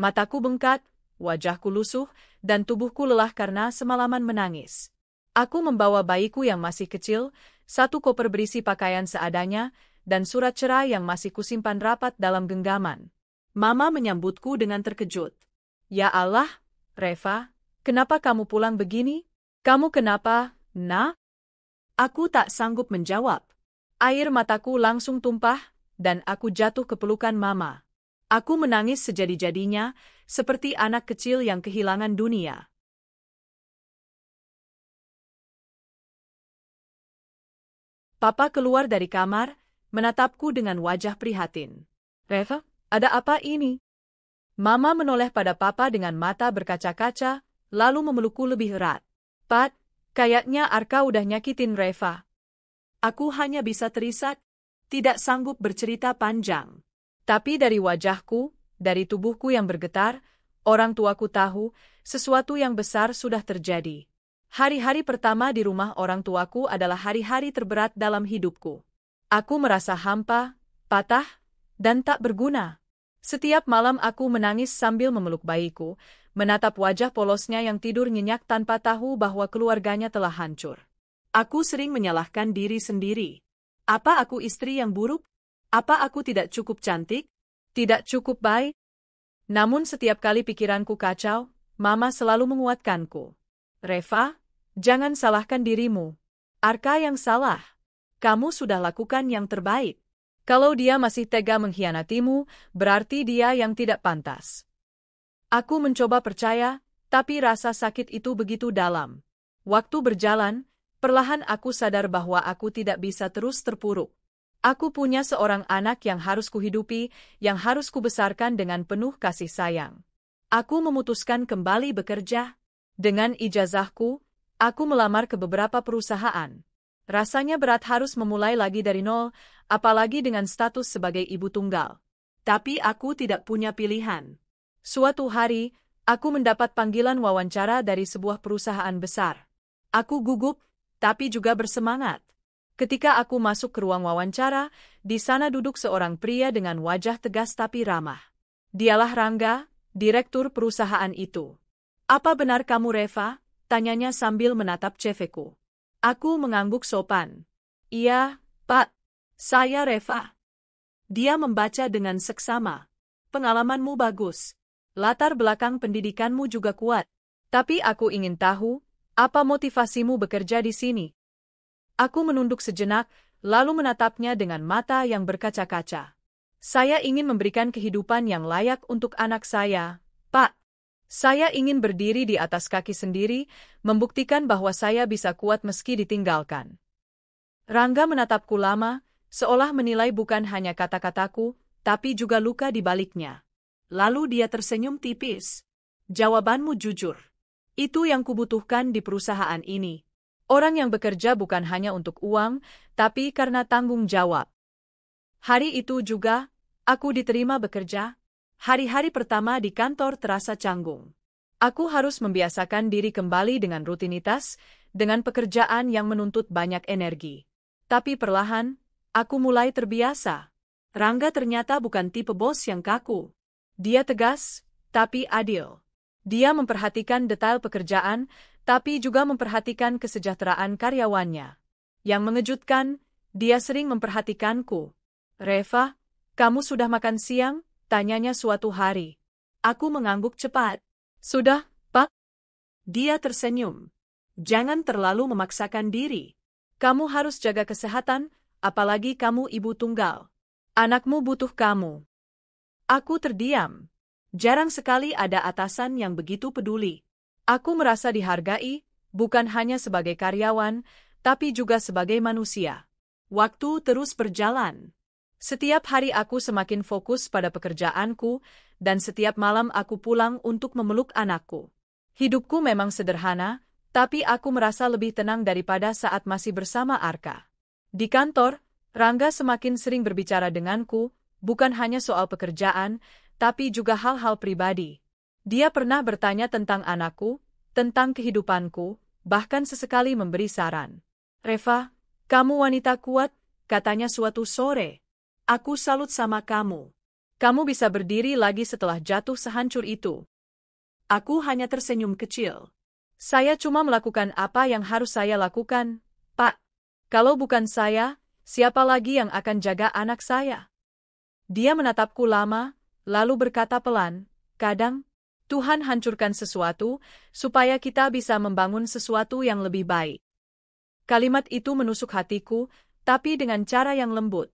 Mataku bengkak, wajahku lusuh, dan tubuhku lelah karena semalaman menangis. Aku membawa bayiku yang masih kecil, satu koper berisi pakaian seadanya, dan surat cerai yang masih kusimpan rapat dalam genggaman. Mama menyambutku dengan terkejut. Ya Allah, Reva, kenapa kamu pulang begini? Kamu kenapa, Nak? Aku tak sanggup menjawab. Air mataku langsung tumpah, dan aku jatuh ke pelukan Mama. Aku menangis sejadi-jadinya, seperti anak kecil yang kehilangan dunia. Papa keluar dari kamar, menatapku dengan wajah prihatin. Reva, ada apa ini? Mama menoleh pada Papa dengan mata berkaca-kaca, lalu memelukku lebih erat. Pat, kayaknya Arka udah nyakitin Reva. Aku hanya bisa terisak, tidak sanggup bercerita panjang. Tapi dari wajahku, dari tubuhku yang bergetar, orang tuaku tahu, sesuatu yang besar sudah terjadi. Hari-hari pertama di rumah orang tuaku adalah hari-hari terberat dalam hidupku. Aku merasa hampa, patah, dan tak berguna. Setiap malam aku menangis sambil memeluk bayiku, menatap wajah polosnya yang tidur nyenyak tanpa tahu bahwa keluarganya telah hancur. Aku sering menyalahkan diri sendiri. Apa aku istri yang buruk? Apa aku tidak cukup cantik? Tidak cukup baik? Namun setiap kali pikiranku kacau, Mama selalu menguatkanku. Reva, jangan salahkan dirimu. Arka yang salah. Kamu sudah lakukan yang terbaik. Kalau dia masih tega mengkhianatimu, berarti dia yang tidak pantas. Aku mencoba percaya, tapi rasa sakit itu begitu dalam. Waktu berjalan, Perlahan aku sadar bahwa aku tidak bisa terus terpuruk. Aku punya seorang anak yang harus kuhidupi, yang harus kubesarkan dengan penuh kasih sayang. Aku memutuskan kembali bekerja. Dengan ijazahku, aku melamar ke beberapa perusahaan. Rasanya berat harus memulai lagi dari nol, apalagi dengan status sebagai ibu tunggal. Tapi aku tidak punya pilihan. Suatu hari, aku mendapat panggilan wawancara dari sebuah perusahaan besar. Aku gugup, tapi juga bersemangat. Ketika aku masuk ke ruang wawancara, di sana duduk seorang pria dengan wajah tegas tapi ramah. Dialah Rangga, direktur perusahaan itu. "Apa benar kamu Reva?" tanyanya sambil menatap CV-ku. Aku mengangguk sopan. "Iya, Pak. Saya Reva." Dia membaca dengan seksama. "Pengalamanmu bagus. Latar belakang pendidikanmu juga kuat. Tapi aku ingin tahu, apa motivasimu bekerja di sini?" Aku menunduk sejenak, lalu menatapnya dengan mata yang berkaca-kaca. "Saya ingin memberikan kehidupan yang layak untuk anak saya, Pak. Saya ingin berdiri di atas kaki sendiri, membuktikan bahwa saya bisa kuat meski ditinggalkan." Rangga menatapku lama, seolah menilai bukan hanya kata-kataku, tapi juga luka di baliknya. Lalu dia tersenyum tipis. "Jawabanmu jujur. Itu yang kubutuhkan di perusahaan ini. Orang yang bekerja bukan hanya untuk uang, tapi karena tanggung jawab." Hari itu juga, aku diterima bekerja. Hari-hari pertama di kantor terasa canggung. Aku harus membiasakan diri kembali dengan rutinitas, dengan pekerjaan yang menuntut banyak energi. Tapi perlahan, aku mulai terbiasa. Rangga ternyata bukan tipe bos yang kaku. Dia tegas, tapi adil. Dia memperhatikan detail pekerjaan, tapi juga memperhatikan kesejahteraan karyawannya. Yang mengejutkan, dia sering memperhatikanku. "Reva, kamu sudah makan siang?" tanyanya suatu hari. Aku mengangguk cepat. "Sudah, Pak." Dia tersenyum. "Jangan terlalu memaksakan diri. Kamu harus jaga kesehatan, apalagi kamu ibu tunggal. Anakmu butuh kamu." Aku terdiam. Jarang sekali ada atasan yang begitu peduli. Aku merasa dihargai, bukan hanya sebagai karyawan, tapi juga sebagai manusia. Waktu terus berjalan. Setiap hari aku semakin fokus pada pekerjaanku, dan setiap malam aku pulang untuk memeluk anakku. Hidupku memang sederhana, tapi aku merasa lebih tenang daripada saat masih bersama Arka. Di kantor, Rangga semakin sering berbicara denganku, bukan hanya soal pekerjaan, tapi juga hal-hal pribadi. Dia pernah bertanya tentang anakku, tentang kehidupanku, bahkan sesekali memberi saran. "Reva, kamu wanita kuat," katanya suatu sore. "Aku salut sama kamu. Kamu bisa berdiri lagi setelah jatuh sehancur itu." Aku hanya tersenyum kecil. "Saya cuma melakukan apa yang harus saya lakukan, Pak. Kalau bukan saya, siapa lagi yang akan jaga anak saya?" Dia menatapku lama, lalu berkata pelan, "Kadang, Tuhan hancurkan sesuatu, supaya kita bisa membangun sesuatu yang lebih baik." Kalimat itu menusuk hatiku, tapi dengan cara yang lembut.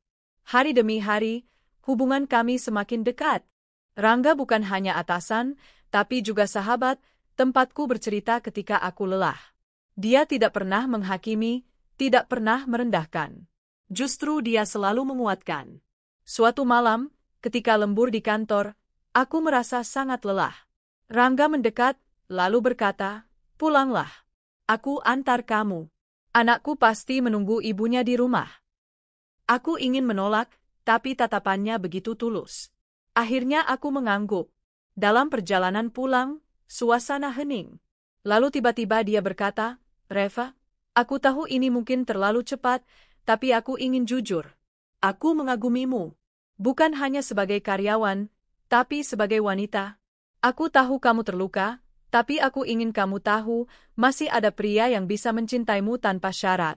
Hari demi hari, hubungan kami semakin dekat. Rangga bukan hanya atasan, tapi juga sahabat, tempatku bercerita ketika aku lelah. Dia tidak pernah menghakimi, tidak pernah merendahkan. Justru dia selalu menguatkan. Suatu malam, ketika lembur di kantor, aku merasa sangat lelah. Rangga mendekat, lalu berkata, "Pulanglah. Aku antar kamu. Anakku pasti menunggu ibunya di rumah." Aku ingin menolak, tapi tatapannya begitu tulus. Akhirnya aku mengangguk. Dalam perjalanan pulang, suasana hening. Lalu tiba-tiba dia berkata, "Reva, aku tahu ini mungkin terlalu cepat, tapi aku ingin jujur. Aku mengagumimu. Bukan hanya sebagai karyawan, tapi sebagai wanita. Aku tahu kamu terluka, tapi aku ingin kamu tahu, masih ada pria yang bisa mencintaimu tanpa syarat."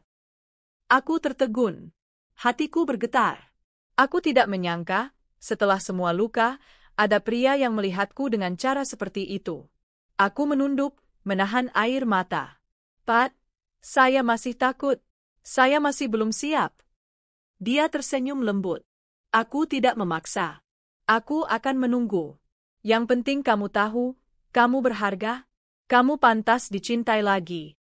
Aku tertegun. Hatiku bergetar. Aku tidak menyangka, setelah semua luka, ada pria yang melihatku dengan cara seperti itu. Aku menunduk, menahan air mata. "Pat, saya masih takut. Saya masih belum siap." Dia tersenyum lembut. "Aku tidak memaksa. Aku akan menunggu. Yang penting kamu tahu, kamu berharga, kamu pantas dicintai lagi."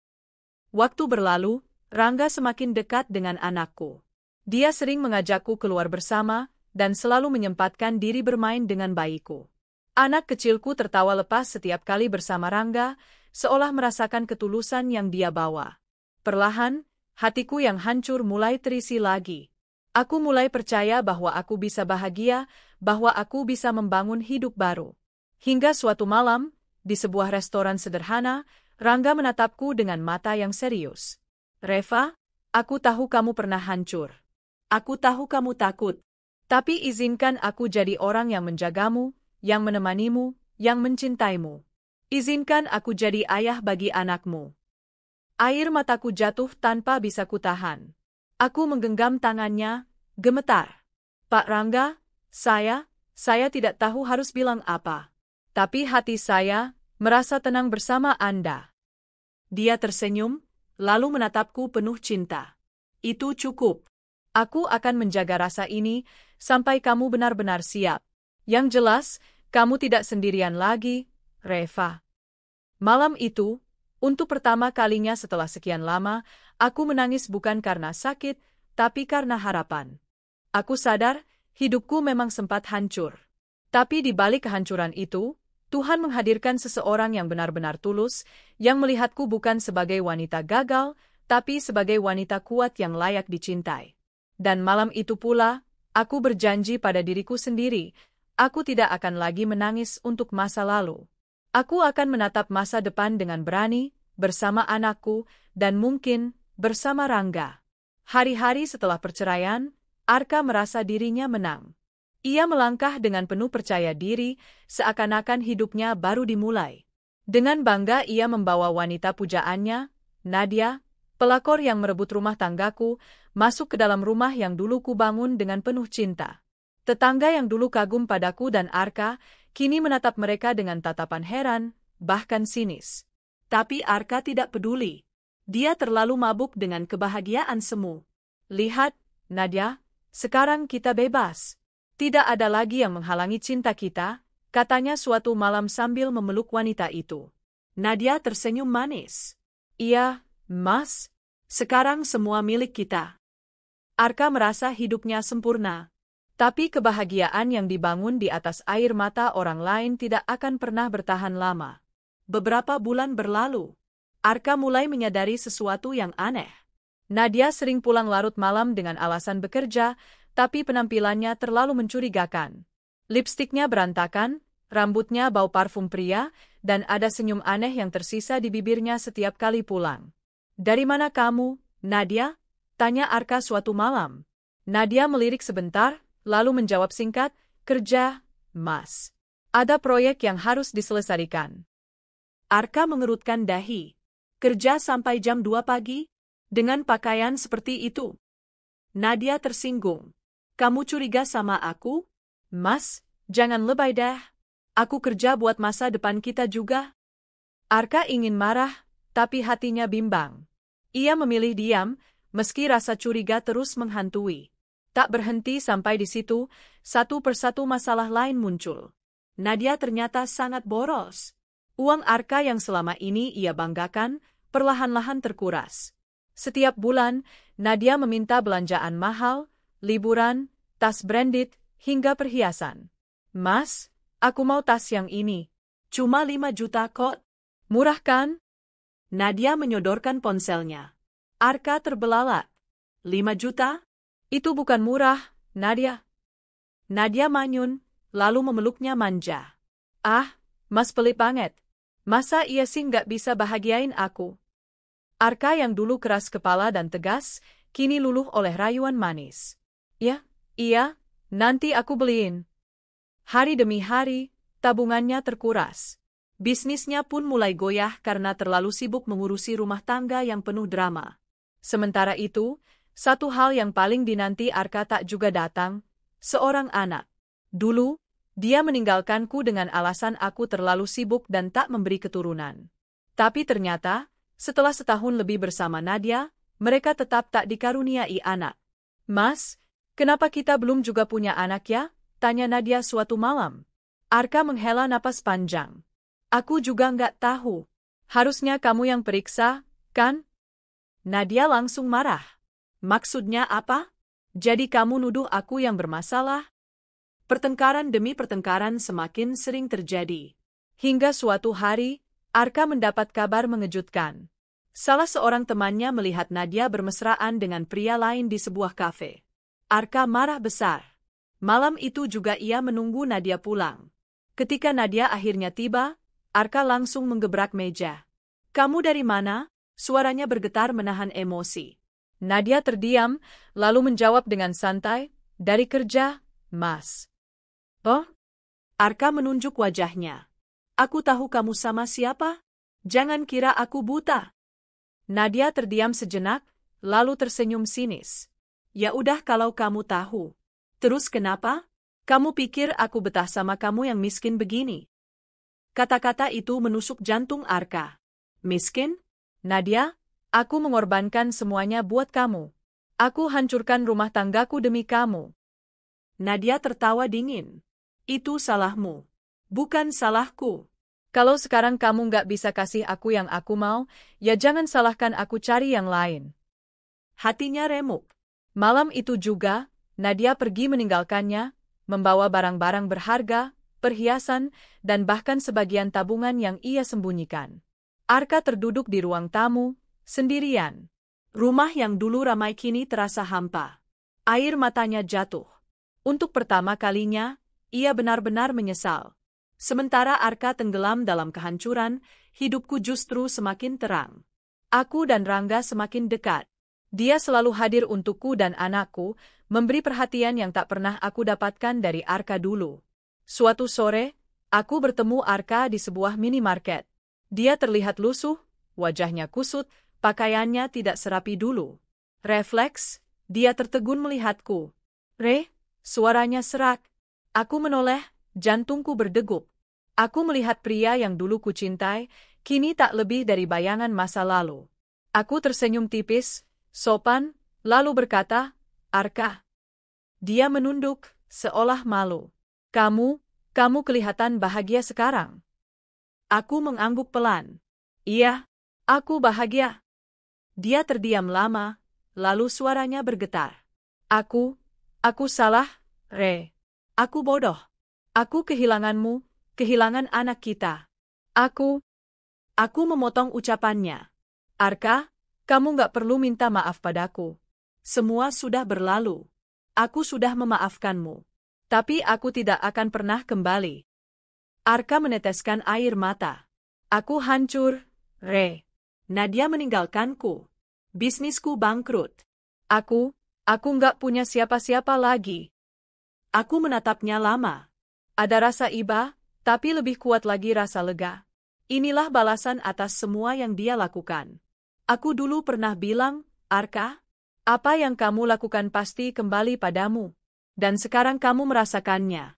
Waktu berlalu, Rangga semakin dekat dengan anakku. Dia sering mengajakku keluar bersama, dan selalu menyempatkan diri bermain dengan bayiku. Anak kecilku tertawa lepas setiap kali bersama Rangga, seolah merasakan ketulusan yang dia bawa. Perlahan, hatiku yang hancur mulai terisi lagi. Aku mulai percaya bahwa aku bisa bahagia, bahwa aku bisa membangun hidup baru. Hingga suatu malam, di sebuah restoran sederhana, Rangga menatapku dengan mata yang serius. Reva, aku tahu kamu pernah hancur. Aku tahu kamu takut. Tapi izinkan aku jadi orang yang menjagamu, yang menemanimu, yang mencintaimu. Izinkan aku jadi ayah bagi anakmu. Air mataku jatuh tanpa bisa kutahan. Aku menggenggam tangannya, gemetar. Pak Rangga, saya tidak tahu harus bilang apa. Tapi hati saya merasa tenang bersama Anda. Dia tersenyum, lalu menatapku penuh cinta. Itu cukup. Aku akan menjaga rasa ini sampai kamu benar-benar siap. Yang jelas, kamu tidak sendirian lagi, Reva. Malam itu, untuk pertama kalinya setelah sekian lama, aku menangis bukan karena sakit, tapi karena harapan. Aku sadar, hidupku memang sempat hancur. Tapi di balik kehancuran itu, Tuhan menghadirkan seseorang yang benar-benar tulus, yang melihatku bukan sebagai wanita gagal, tapi sebagai wanita kuat yang layak dicintai. Dan malam itu pula, aku berjanji pada diriku sendiri, aku tidak akan lagi menangis untuk masa lalu. Aku akan menatap masa depan dengan berani, bersama anakku, dan mungkin bersama Rangga. Hari-hari setelah perceraian, Arka merasa dirinya menang. Ia melangkah dengan penuh percaya diri, seakan-akan hidupnya baru dimulai. Dengan bangga ia membawa wanita pujaannya, Nadia, pelakor yang merebut rumah tanggaku, masuk ke dalam rumah yang dulu kubangun dengan penuh cinta. Tetangga yang dulu kagum padaku dan Arka, kini menatap mereka dengan tatapan heran, bahkan sinis. Tapi Arka tidak peduli. Dia terlalu mabuk dengan kebahagiaan semu. Lihat, Nadia, sekarang kita bebas. Tidak ada lagi yang menghalangi cinta kita, katanya suatu malam sambil memeluk wanita itu. Nadia tersenyum manis. Iya, Mas, sekarang semua milik kita. Arka merasa hidupnya sempurna. Tapi kebahagiaan yang dibangun di atas air mata orang lain tidak akan pernah bertahan lama. Beberapa bulan berlalu, Arka mulai menyadari sesuatu yang aneh. Nadia sering pulang larut malam dengan alasan bekerja, tapi penampilannya terlalu mencurigakan. Lipstiknya berantakan, rambutnya bau parfum pria, dan ada senyum aneh yang tersisa di bibirnya setiap kali pulang. Dari mana kamu, Nadia? Tanya Arka suatu malam. Nadia melirik sebentar, lalu menjawab singkat, kerja, Mas. Ada proyek yang harus diselesaikan. Arka mengerutkan dahi. Kerja sampai jam 2 pagi? Dengan pakaian seperti itu? Nadia tersinggung. Kamu curiga sama aku? Mas, jangan lebay dah. Aku kerja buat masa depan kita juga. Arka ingin marah, tapi hatinya bimbang. Ia memilih diam, meski rasa curiga terus menghantui. Tak berhenti sampai di situ, satu persatu masalah lain muncul. Nadia ternyata sangat boros. Uang Arka yang selama ini ia banggakan, perlahan-lahan terkuras. Setiap bulan, Nadia meminta belanjaan mahal, liburan, tas branded, hingga perhiasan. Mas, aku mau tas yang ini. Cuma 5 juta kok. Murah kan? Nadia menyodorkan ponselnya. Arka terbelalak. 5 juta? Itu bukan murah, Nadia. Nadia manyun, lalu memeluknya manja. Ah, Mas pelit banget. Masa iya sih nggak bisa bahagiain aku? Arka yang dulu keras kepala dan tegas, kini luluh oleh rayuan manis. Ya, iya, nanti aku beliin. Hari demi hari, tabungannya terkuras. Bisnisnya pun mulai goyah karena terlalu sibuk mengurusi rumah tangga yang penuh drama. Sementara itu, satu hal yang paling dinanti Arka tak juga datang, seorang anak. Dulu, dia meninggalkanku dengan alasan aku terlalu sibuk dan tak memberi keturunan. Tapi ternyata, setelah setahun lebih bersama Nadia, mereka tetap tak dikaruniai anak. Mas, kenapa kita belum juga punya anak ya? Tanya Nadia suatu malam. Arka menghela napas panjang. Aku juga nggak tahu. Harusnya kamu yang periksa, kan? Nadia langsung marah. Maksudnya apa? Jadi kamu nuduh aku yang bermasalah? Pertengkaran demi pertengkaran semakin sering terjadi. Hingga suatu hari, Arka mendapat kabar mengejutkan. Salah seorang temannya melihat Nadia bermesraan dengan pria lain di sebuah kafe. Arka marah besar. Malam itu juga ia menunggu Nadia pulang. Ketika Nadia akhirnya tiba, Arka langsung menggebrak meja. "Kamu dari mana?" Suaranya bergetar menahan emosi. Nadia terdiam, lalu menjawab dengan santai, "Dari kerja, Mas." "Oh?" Arka menunjuk wajahnya. "Aku tahu kamu sama siapa. Jangan kira aku buta." Nadia terdiam sejenak, lalu tersenyum sinis. "Ya udah kalau kamu tahu. Terus kenapa? Kamu pikir aku betah sama kamu yang miskin begini?" Kata-kata itu menusuk jantung Arka. "Miskin? Nadia, aku mengorbankan semuanya buat kamu. Aku hancurkan rumah tanggaku demi kamu." Nadia tertawa dingin. "Itu salahmu. Bukan salahku. Kalau sekarang kamu nggak bisa kasih aku yang aku mau, ya jangan salahkan aku cari yang lain." Hatinya remuk. Malam itu juga, Nadia pergi meninggalkannya, membawa barang-barang berharga, perhiasan, dan bahkan sebagian tabungan yang ia sembunyikan. Arka terduduk di ruang tamu, sendirian. Rumah yang dulu ramai kini terasa hampa. Air matanya jatuh. Untuk pertama kalinya, ia benar-benar menyesal. Sementara Arka tenggelam dalam kehancuran, hidupku justru semakin terang. Aku dan Rangga semakin dekat. Dia selalu hadir untukku dan anakku, memberi perhatian yang tak pernah aku dapatkan dari Arka dulu. Suatu sore, aku bertemu Arka di sebuah minimarket. Dia terlihat lusuh, wajahnya kusut, pakaiannya tidak serapi dulu. Refleks, dia tertegun melihatku. "Re," suaranya serak. Aku menoleh, jantungku berdegup. Aku melihat pria yang dulu kucintai, kini tak lebih dari bayangan masa lalu. Aku tersenyum tipis, sopan, lalu berkata, "Arka." Dia menunduk, seolah malu. Kamu kelihatan bahagia sekarang." Aku mengangguk pelan. "Iya, aku bahagia." Dia terdiam lama, lalu suaranya bergetar. Aku salah, Re. Aku bodoh. Aku kehilanganmu, kehilangan anak kita. Aku memotong ucapannya. "Arka, kamu nggak perlu minta maaf padaku. Semua sudah berlalu. Aku sudah memaafkanmu. Tapi aku tidak akan pernah kembali." Arka meneteskan air mata. "Aku hancur, Re. Nadia meninggalkanku. Bisnisku bangkrut. Aku nggak punya siapa-siapa lagi." Aku menatapnya lama. Ada rasa iba, tapi lebih kuat lagi rasa lega. Inilah balasan atas semua yang dia lakukan. Aku dulu pernah bilang, "Arka, apa yang kamu lakukan pasti kembali padamu." Dan sekarang kamu merasakannya.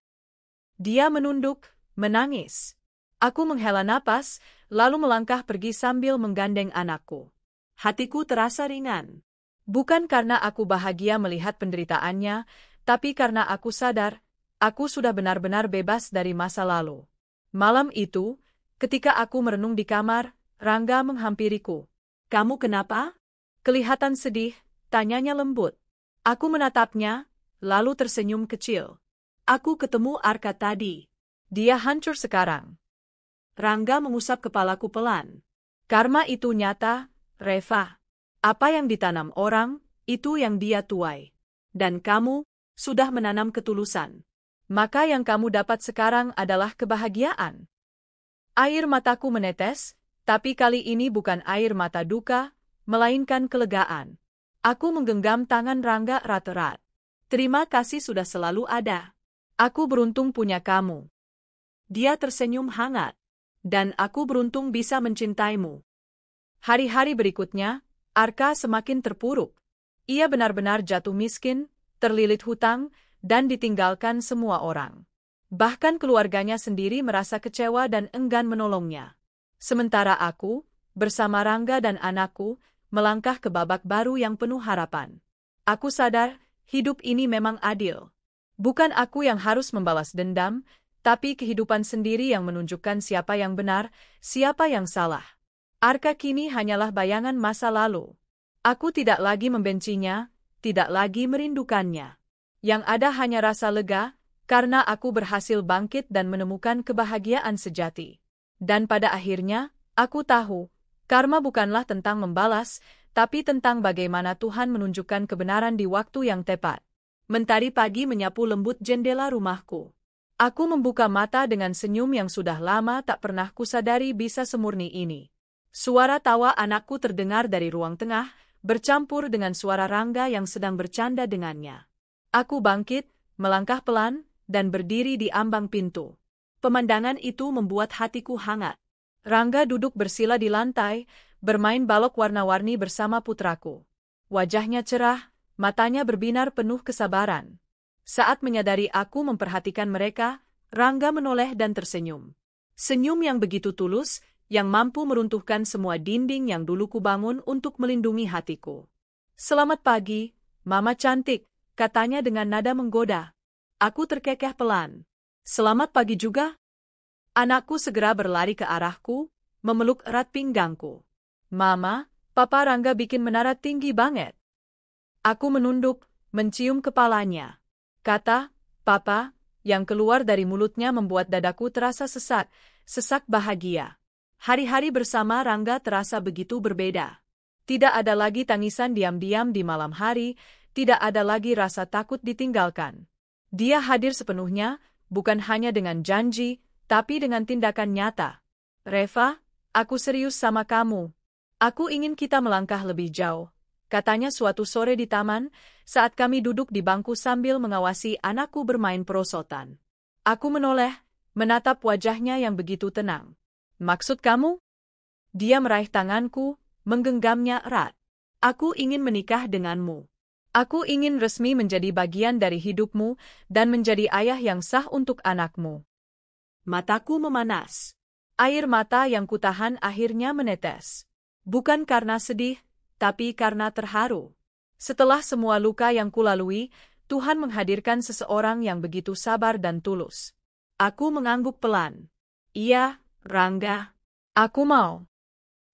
Dia menunduk, menangis. Aku menghela napas, lalu melangkah pergi sambil menggandeng anakku. Hatiku terasa ringan. Bukan karena aku bahagia melihat penderitaannya, tapi karena aku sadar, aku sudah benar-benar bebas dari masa lalu. Malam itu, ketika aku merenung di kamar, Rangga menghampiriku. "Kamu kenapa?" "Kelihatan sedih," tanyanya lembut. Aku menatapnya, lalu tersenyum kecil. "Aku ketemu Arka tadi. Dia hancur sekarang." Rangga mengusap kepalaku pelan. "Karma itu nyata, Reva. Apa yang ditanam orang, itu yang dia tuai. Dan kamu sudah menanam ketulusan. Maka yang kamu dapat sekarang adalah kebahagiaan." Air mataku menetes, tapi kali ini bukan air mata duka, melainkan kelegaan. Aku menggenggam tangan Rangga erat-erat. "Terima kasih sudah selalu ada. Aku beruntung punya kamu." Dia tersenyum hangat. "Dan aku beruntung bisa mencintaimu." Hari-hari berikutnya, Arka semakin terpuruk. Ia benar-benar jatuh miskin, terlilit hutang, dan ditinggalkan semua orang. Bahkan keluarganya sendiri merasa kecewa dan enggan menolongnya. Sementara aku, bersama Rangga dan anakku, melangkah ke babak baru yang penuh harapan. Aku sadar, hidup ini memang adil. Bukan aku yang harus membalas dendam, tapi kehidupan sendiri yang menunjukkan siapa yang benar, siapa yang salah. Arka kini hanyalah bayangan masa lalu. Aku tidak lagi membencinya, tidak lagi merindukannya. Yang ada hanya rasa lega, karena aku berhasil bangkit dan menemukan kebahagiaan sejati. Dan pada akhirnya, aku tahu, karma bukanlah tentang membalas, tapi tentang bagaimana Tuhan menunjukkan kebenaran di waktu yang tepat. Mentari pagi menyapu lembut jendela rumahku. Aku membuka mata dengan senyum yang sudah lama tak pernah kusadari bisa semurni ini. Suara tawa anakku terdengar dari ruang tengah, bercampur dengan suara Rangga yang sedang bercanda dengannya. Aku bangkit, melangkah pelan, dan berdiri di ambang pintu. Pemandangan itu membuat hatiku hangat. Rangga duduk bersila di lantai, bermain balok warna-warni bersama putraku. Wajahnya cerah, matanya berbinar penuh kesabaran. Saat menyadari aku memperhatikan mereka, Rangga menoleh dan tersenyum. Senyum yang begitu tulus, yang mampu meruntuhkan semua dinding yang dulu kubangun untuk melindungi hatiku. "Selamat pagi, Mama cantik," katanya dengan nada menggoda. Aku terkekeh pelan. "Selamat pagi juga." Anakku segera berlari ke arahku, memeluk erat pinggangku. "Mama, Papa Rangga bikin menara tinggi banget." Aku menunduk, mencium kepalanya. Kata, "Papa," yang keluar dari mulutnya membuat dadaku terasa sesak bahagia. Hari-hari bersama Rangga terasa begitu berbeda. Tidak ada lagi tangisan diam-diam di malam hari, tidak ada lagi rasa takut ditinggalkan. Dia hadir sepenuhnya, bukan hanya dengan janji, tapi dengan tindakan nyata. "Reva, aku serius sama kamu. Aku ingin kita melangkah lebih jauh," katanya suatu sore di taman, saat kami duduk di bangku sambil mengawasi anakku bermain perosotan. Aku menoleh, menatap wajahnya yang begitu tenang. "Maksud kamu?" Dia meraih tanganku, menggenggamnya erat. "Aku ingin menikah denganmu. Aku ingin resmi menjadi bagian dari hidupmu dan menjadi ayah yang sah untuk anakmu." Mataku memanas. Air mata yang kutahan akhirnya menetes. Bukan karena sedih, tapi karena terharu. Setelah semua luka yang kulalui, Tuhan menghadirkan seseorang yang begitu sabar dan tulus. Aku mengangguk pelan. "Iya, Rangga. Aku mau."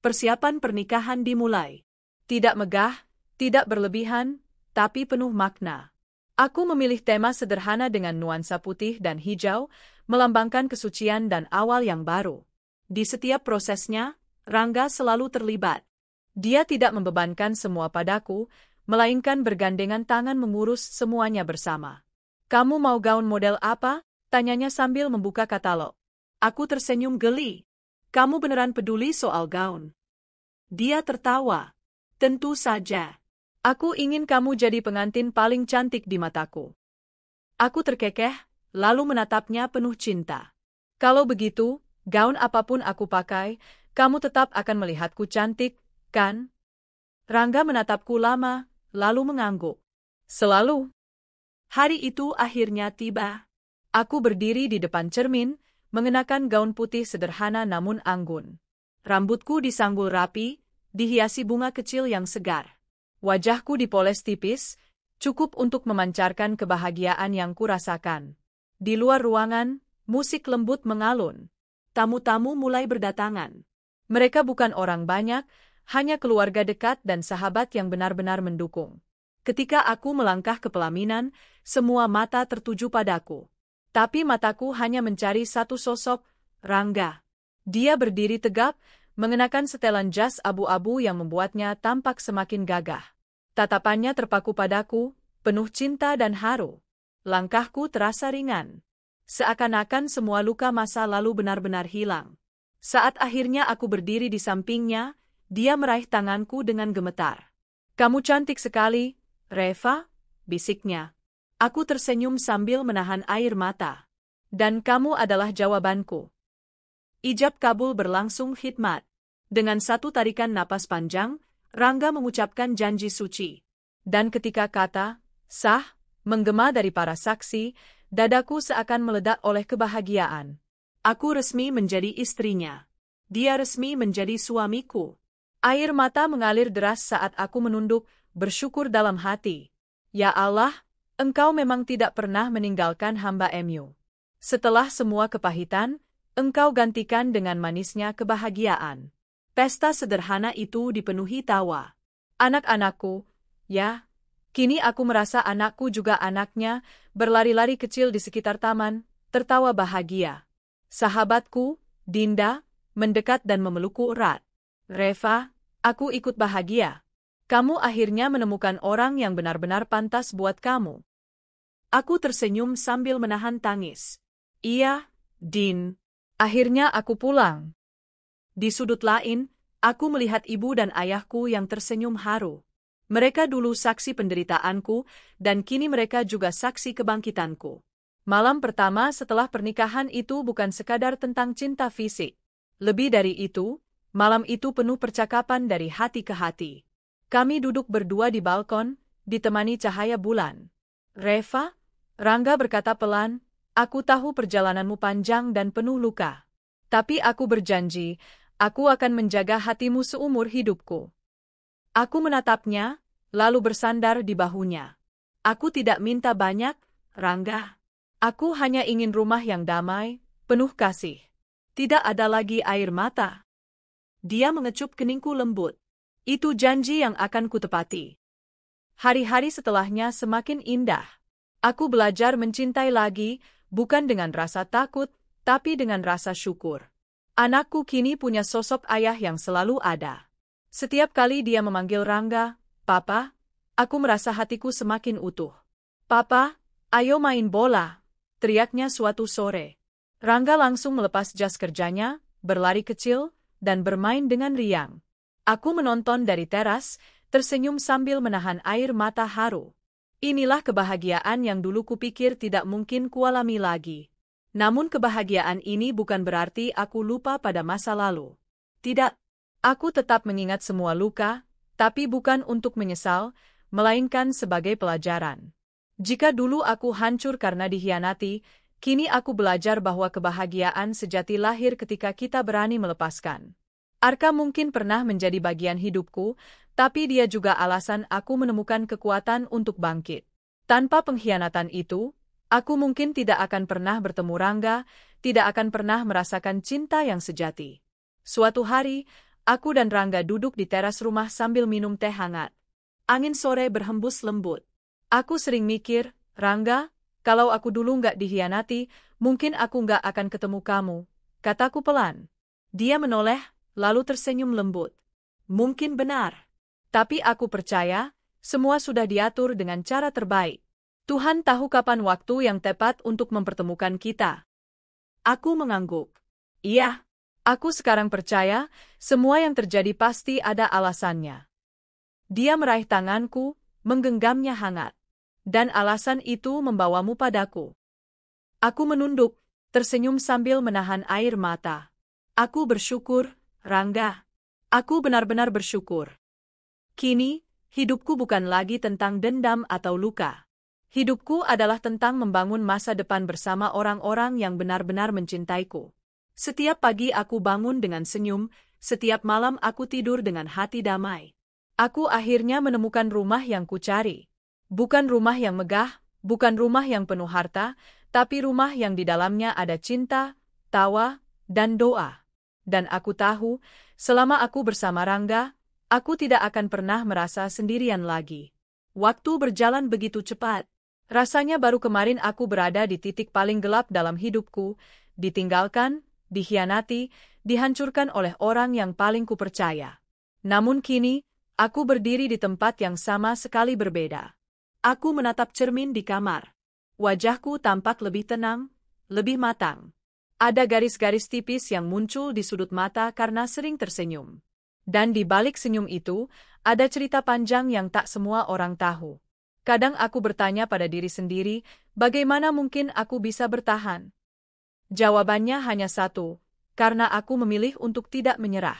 Persiapan pernikahan dimulai. Tidak megah, tidak berlebihan, tapi penuh makna. Aku memilih tema sederhana dengan nuansa putih dan hijau, melambangkan kesucian dan awal yang baru. Di setiap prosesnya, Rangga selalu terlibat. Dia tidak membebankan semua padaku, melainkan bergandengan tangan mengurus semuanya bersama. "Kamu mau gaun model apa?" tanyanya sambil membuka katalog. Aku tersenyum geli. "Kamu beneran peduli soal gaun?" Dia tertawa. "Tentu saja. Aku ingin kamu jadi pengantin paling cantik di mataku." Aku terkekeh, lalu menatapnya penuh cinta. "Kalau begitu, gaun apapun aku pakai, kamu tetap akan melihatku cantik, kan?" Rangga menatapku lama, lalu mengangguk. "Selalu." Hari itu akhirnya tiba. Aku berdiri di depan cermin, mengenakan gaun putih sederhana namun anggun. Rambutku disanggul rapi, dihiasi bunga kecil yang segar. Wajahku dipoles tipis, cukup untuk memancarkan kebahagiaan yang kurasakan. Di luar ruangan, musik lembut mengalun. Tamu-tamu mulai berdatangan. Mereka bukan orang banyak, hanya keluarga dekat dan sahabat yang benar-benar mendukung. Ketika aku melangkah ke pelaminan, semua mata tertuju padaku. Tapi mataku hanya mencari satu sosok, Rangga. Dia berdiri tegap, mengenakan setelan jas abu-abu yang membuatnya tampak semakin gagah. Tatapannya terpaku padaku, penuh cinta dan haru. Langkahku terasa ringan. Seakan-akan semua luka masa lalu benar-benar hilang. Saat akhirnya aku berdiri di sampingnya, dia meraih tanganku dengan gemetar. "Kamu cantik sekali, Reva," bisiknya. Aku tersenyum sambil menahan air mata. "Dan kamu adalah jawabanku." Ijab kabul berlangsung khidmat. Dengan satu tarikan napas panjang, Rangga mengucapkan janji suci. Dan ketika kata, "sah," menggema dari para saksi, dadaku seakan meledak oleh kebahagiaan. Aku resmi menjadi istrinya. Dia resmi menjadi suamiku. Air mata mengalir deras saat aku menunduk, bersyukur dalam hati. "Ya Allah, Engkau memang tidak pernah meninggalkan hamba Mu. Setelah semua kepahitan, Engkau gantikan dengan manisnya kebahagiaan." Pesta sederhana itu dipenuhi tawa. Anak-anakku, ya. Kini aku merasa anakku juga anaknya, berlari-lari kecil di sekitar taman, tertawa bahagia. Sahabatku, Dinda, mendekat dan memelukku erat. Reva, aku ikut bahagia. Kamu akhirnya menemukan orang yang benar-benar pantas buat kamu. Aku tersenyum sambil menahan tangis. Iya, Din. Akhirnya aku pulang. Di sudut lain, aku melihat ibu dan ayahku yang tersenyum haru. Mereka dulu saksi penderitaanku, dan kini mereka juga saksi kebangkitanku. Malam pertama setelah pernikahan itu bukan sekadar tentang cinta fisik. Lebih dari itu, malam itu penuh percakapan dari hati ke hati. Kami duduk berdua di balkon, ditemani cahaya bulan. Reva, Rangga berkata pelan, aku tahu perjalananmu panjang dan penuh luka. Tapi aku berjanji, aku akan menjaga hatimu seumur hidupku. Aku menatapnya, lalu bersandar di bahunya. Aku tidak minta banyak, Rangga. Aku hanya ingin rumah yang damai, penuh kasih. Tidak ada lagi air mata. Dia mengecup keningku lembut. Itu janji yang akan kutepati. Hari-hari setelahnya semakin indah. Aku belajar mencintai lagi, bukan dengan rasa takut, tapi dengan rasa syukur. Anakku kini punya sosok ayah yang selalu ada. Setiap kali dia memanggil Rangga, Papa, aku merasa hatiku semakin utuh. Papa, ayo main bola, teriaknya suatu sore. Rangga langsung melepas jas kerjanya, berlari kecil, dan bermain dengan riang. Aku menonton dari teras, tersenyum sambil menahan air mata haru. Inilah kebahagiaan yang dulu kupikir tidak mungkin kualami lagi. Namun kebahagiaan ini bukan berarti aku lupa pada masa lalu. Tidak. Aku tetap mengingat semua luka, tapi bukan untuk menyesal, melainkan sebagai pelajaran. Jika dulu aku hancur karena dikhianati, kini aku belajar bahwa kebahagiaan sejati lahir ketika kita berani melepaskan. Arka mungkin pernah menjadi bagian hidupku, tapi dia juga alasan aku menemukan kekuatan untuk bangkit. Tanpa pengkhianatan itu, aku mungkin tidak akan pernah bertemu Rangga, tidak akan pernah merasakan cinta yang sejati. Suatu hari, aku dan Rangga duduk di teras rumah sambil minum teh hangat. Angin sore berhembus lembut. Aku sering mikir, Rangga, kalau aku dulu nggak dikhianati, mungkin aku nggak akan ketemu kamu, kataku pelan. Dia menoleh, lalu tersenyum lembut. Mungkin benar. Tapi aku percaya, semua sudah diatur dengan cara terbaik. Tuhan tahu kapan waktu yang tepat untuk mempertemukan kita. Aku mengangguk. Iya. Aku sekarang percaya, semua yang terjadi pasti ada alasannya. Dia meraih tanganku, menggenggamnya hangat. Dan alasan itu membawamu padaku. Aku menunduk, tersenyum sambil menahan air mata. Aku bersyukur, Rangga. Aku benar-benar bersyukur. Kini, hidupku bukan lagi tentang dendam atau luka. Hidupku adalah tentang membangun masa depan bersama orang-orang yang benar-benar mencintaiku. Setiap pagi aku bangun dengan senyum, setiap malam aku tidur dengan hati damai. Aku akhirnya menemukan rumah yang kucari. Bukan rumah yang megah, bukan rumah yang penuh harta, tapi rumah yang di dalamnya ada cinta, tawa, dan doa. Dan aku tahu, selama aku bersama Rangga, aku tidak akan pernah merasa sendirian lagi. Waktu berjalan begitu cepat. Rasanya baru kemarin aku berada di titik paling gelap dalam hidupku, ditinggalkan, dikhianati, dihancurkan oleh orang yang paling kupercaya. Namun kini, aku berdiri di tempat yang sama sekali berbeda. Aku menatap cermin di kamar. Wajahku tampak lebih tenang, lebih matang. Ada garis-garis tipis yang muncul di sudut mata karena sering tersenyum. Dan di balik senyum itu, ada cerita panjang yang tak semua orang tahu. Kadang aku bertanya pada diri sendiri, bagaimana mungkin aku bisa bertahan? Jawabannya hanya satu, karena aku memilih untuk tidak menyerah.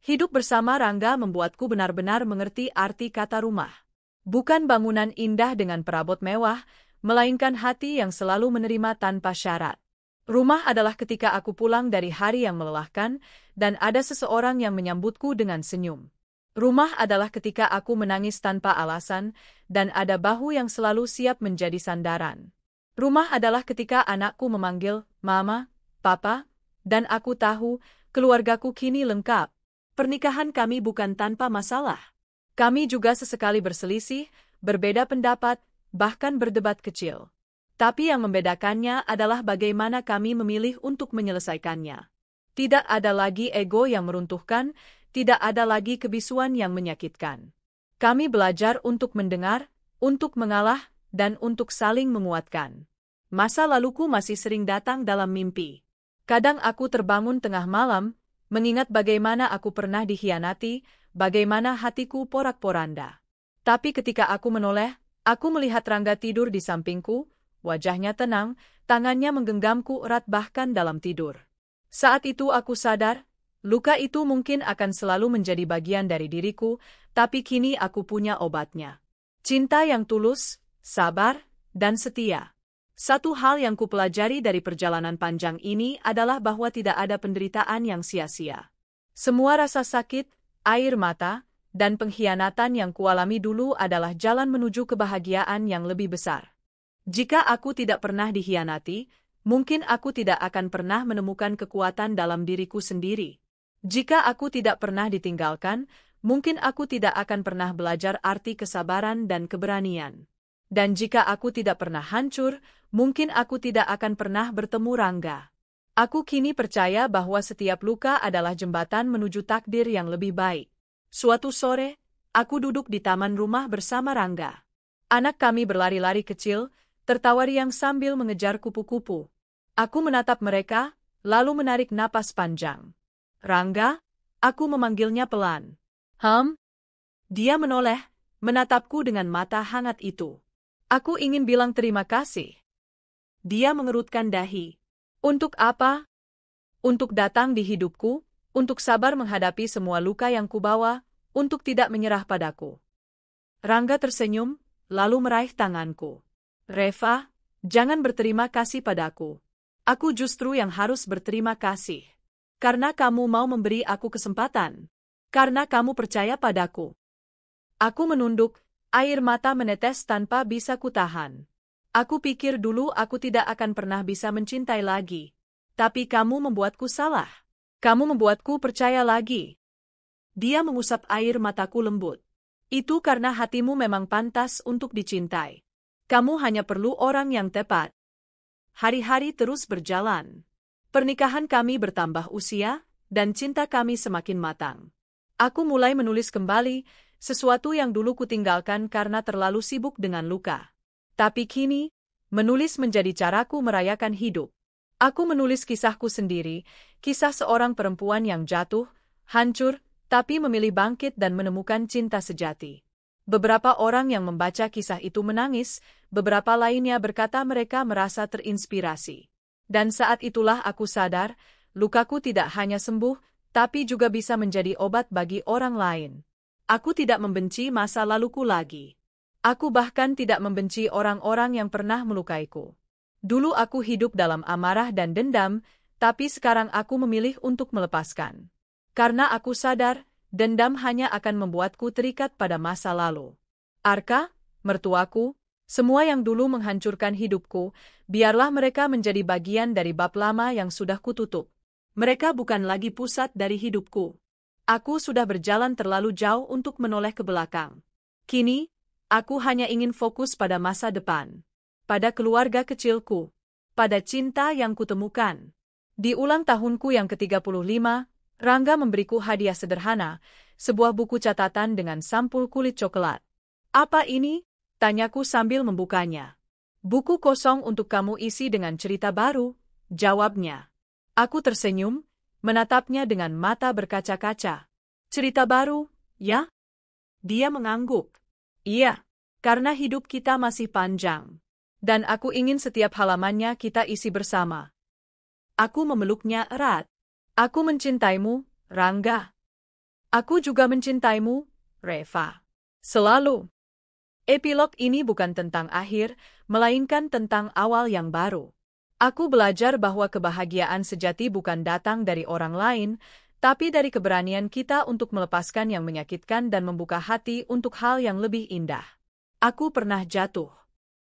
Hidup bersama Rangga membuatku benar-benar mengerti arti kata rumah. Bukan bangunan indah dengan perabot mewah, melainkan hati yang selalu menerima tanpa syarat. Rumah adalah ketika aku pulang dari hari yang melelahkan, dan ada seseorang yang menyambutku dengan senyum. Rumah adalah ketika aku menangis tanpa alasan, dan ada bahu yang selalu siap menjadi sandaran. Rumah adalah ketika anakku memanggil, Mama, Papa, dan aku tahu, keluargaku kini lengkap. Pernikahan kami bukan tanpa masalah. Kami juga sesekali berselisih, berbeda pendapat, bahkan berdebat kecil. Tapi yang membedakannya adalah bagaimana kami memilih untuk menyelesaikannya. Tidak ada lagi ego yang meruntuhkan, tidak ada lagi kebisuan yang menyakitkan. Kami belajar untuk mendengar, untuk mengalah, dan untuk saling menguatkan. Masa laluku masih sering datang dalam mimpi. Kadang aku terbangun tengah malam, mengingat bagaimana aku pernah dikhianati, bagaimana hatiku porak-poranda. Tapi ketika aku menoleh, aku melihat Rangga tidur di sampingku, wajahnya tenang, tangannya menggenggamku erat bahkan dalam tidur. Saat itu aku sadar, luka itu mungkin akan selalu menjadi bagian dari diriku, tapi kini aku punya obatnya. Cinta yang tulus, sabar, dan setia. Satu hal yang kupelajari dari perjalanan panjang ini adalah bahwa tidak ada penderitaan yang sia-sia. Semua rasa sakit, air mata, dan pengkhianatan yang kualami dulu adalah jalan menuju kebahagiaan yang lebih besar. Jika aku tidak pernah dikhianati, mungkin aku tidak akan pernah menemukan kekuatan dalam diriku sendiri. Jika aku tidak pernah ditinggalkan, mungkin aku tidak akan pernah belajar arti kesabaran dan keberanian. Dan jika aku tidak pernah hancur, mungkin aku tidak akan pernah bertemu Rangga. Aku kini percaya bahwa setiap luka adalah jembatan menuju takdir yang lebih baik. Suatu sore, aku duduk di taman rumah bersama Rangga. Anak kami berlari-lari kecil, tertawa riang sambil mengejar kupu-kupu. Aku menatap mereka, lalu menarik napas panjang. Rangga, aku memanggilnya pelan. Dia menoleh, menatapku dengan mata hangat itu. Aku ingin bilang terima kasih. Dia mengerutkan dahi. Untuk apa? Untuk datang di hidupku, untuk sabar menghadapi semua luka yang kubawa, untuk tidak menyerah padaku. Rangga tersenyum, lalu meraih tanganku. Reva, jangan berterima kasih padaku. Aku justru yang harus berterima kasih. Karena kamu mau memberi aku kesempatan. Karena kamu percaya padaku. Aku menunduk, air mata menetes tanpa bisa kutahan. Aku pikir dulu aku tidak akan pernah bisa mencintai lagi. Tapi kamu membuatku salah. Kamu membuatku percaya lagi. Dia mengusap air mataku lembut. Itu karena hatimu memang pantas untuk dicintai. Kamu hanya perlu orang yang tepat. Hari-hari terus berjalan. Pernikahan kami bertambah usia, dan cinta kami semakin matang. Aku mulai menulis kembali, sesuatu yang dulu kutinggalkan karena terlalu sibuk dengan luka. Tapi kini, menulis menjadi caraku merayakan hidup. Aku menulis kisahku sendiri, kisah seorang perempuan yang jatuh, hancur, tapi memilih bangkit dan menemukan cinta sejati. Beberapa orang yang membaca kisah itu menangis, beberapa lainnya berkata mereka merasa terinspirasi. Dan saat itulah aku sadar, lukaku tidak hanya sembuh, tapi juga bisa menjadi obat bagi orang lain. Aku tidak membenci masa laluku lagi. Aku bahkan tidak membenci orang-orang yang pernah melukaiku. Dulu aku hidup dalam amarah dan dendam, tapi sekarang aku memilih untuk melepaskan. Karena aku sadar, dendam hanya akan membuatku terikat pada masa lalu. Arka, mertuaku, semua yang dulu menghancurkan hidupku, biarlah mereka menjadi bagian dari bab lama yang sudah kututup. Mereka bukan lagi pusat dari hidupku. Aku sudah berjalan terlalu jauh untuk menoleh ke belakang. Kini, aku hanya ingin fokus pada masa depan. Pada keluarga kecilku. Pada cinta yang kutemukan. Di ulang tahunku yang ke-35, Rangga memberiku hadiah sederhana, sebuah buku catatan dengan sampul kulit coklat. Apa ini? Tanyaku sambil membukanya. Buku kosong untuk kamu isi dengan cerita baru, jawabnya. Aku tersenyum, menatapnya dengan mata berkaca-kaca. Cerita baru, ya? Dia mengangguk. Iya, karena hidup kita masih panjang. Dan aku ingin setiap halamannya kita isi bersama. Aku memeluknya erat. Aku mencintaimu, Rangga. Aku juga mencintaimu, Reva. Selalu. Epilog ini bukan tentang akhir, melainkan tentang awal yang baru. Aku belajar bahwa kebahagiaan sejati bukan datang dari orang lain, tapi dari keberanian kita untuk melepaskan yang menyakitkan dan membuka hati untuk hal yang lebih indah. Aku pernah jatuh.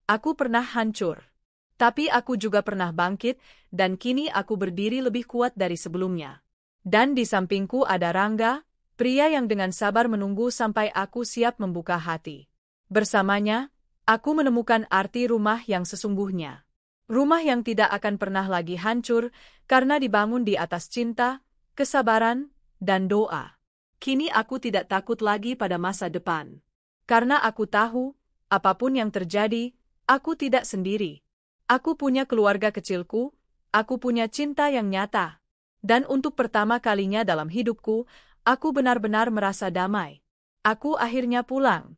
Aku pernah hancur. Tapi aku juga pernah bangkit, dan kini aku berdiri lebih kuat dari sebelumnya. Dan di sampingku ada Rangga, Pria yang dengan sabar menunggu sampai aku siap membuka hati. Bersamanya, aku menemukan arti rumah yang sesungguhnya. Rumah yang tidak akan pernah lagi hancur karena dibangun di atas cinta, kesabaran, dan doa. Kini aku tidak takut lagi pada masa depan. Karena aku tahu, apapun yang terjadi, aku tidak sendiri. Aku punya keluarga kecilku, aku punya cinta yang nyata. Dan untuk pertama kalinya dalam hidupku, aku benar-benar merasa damai. Aku akhirnya pulang.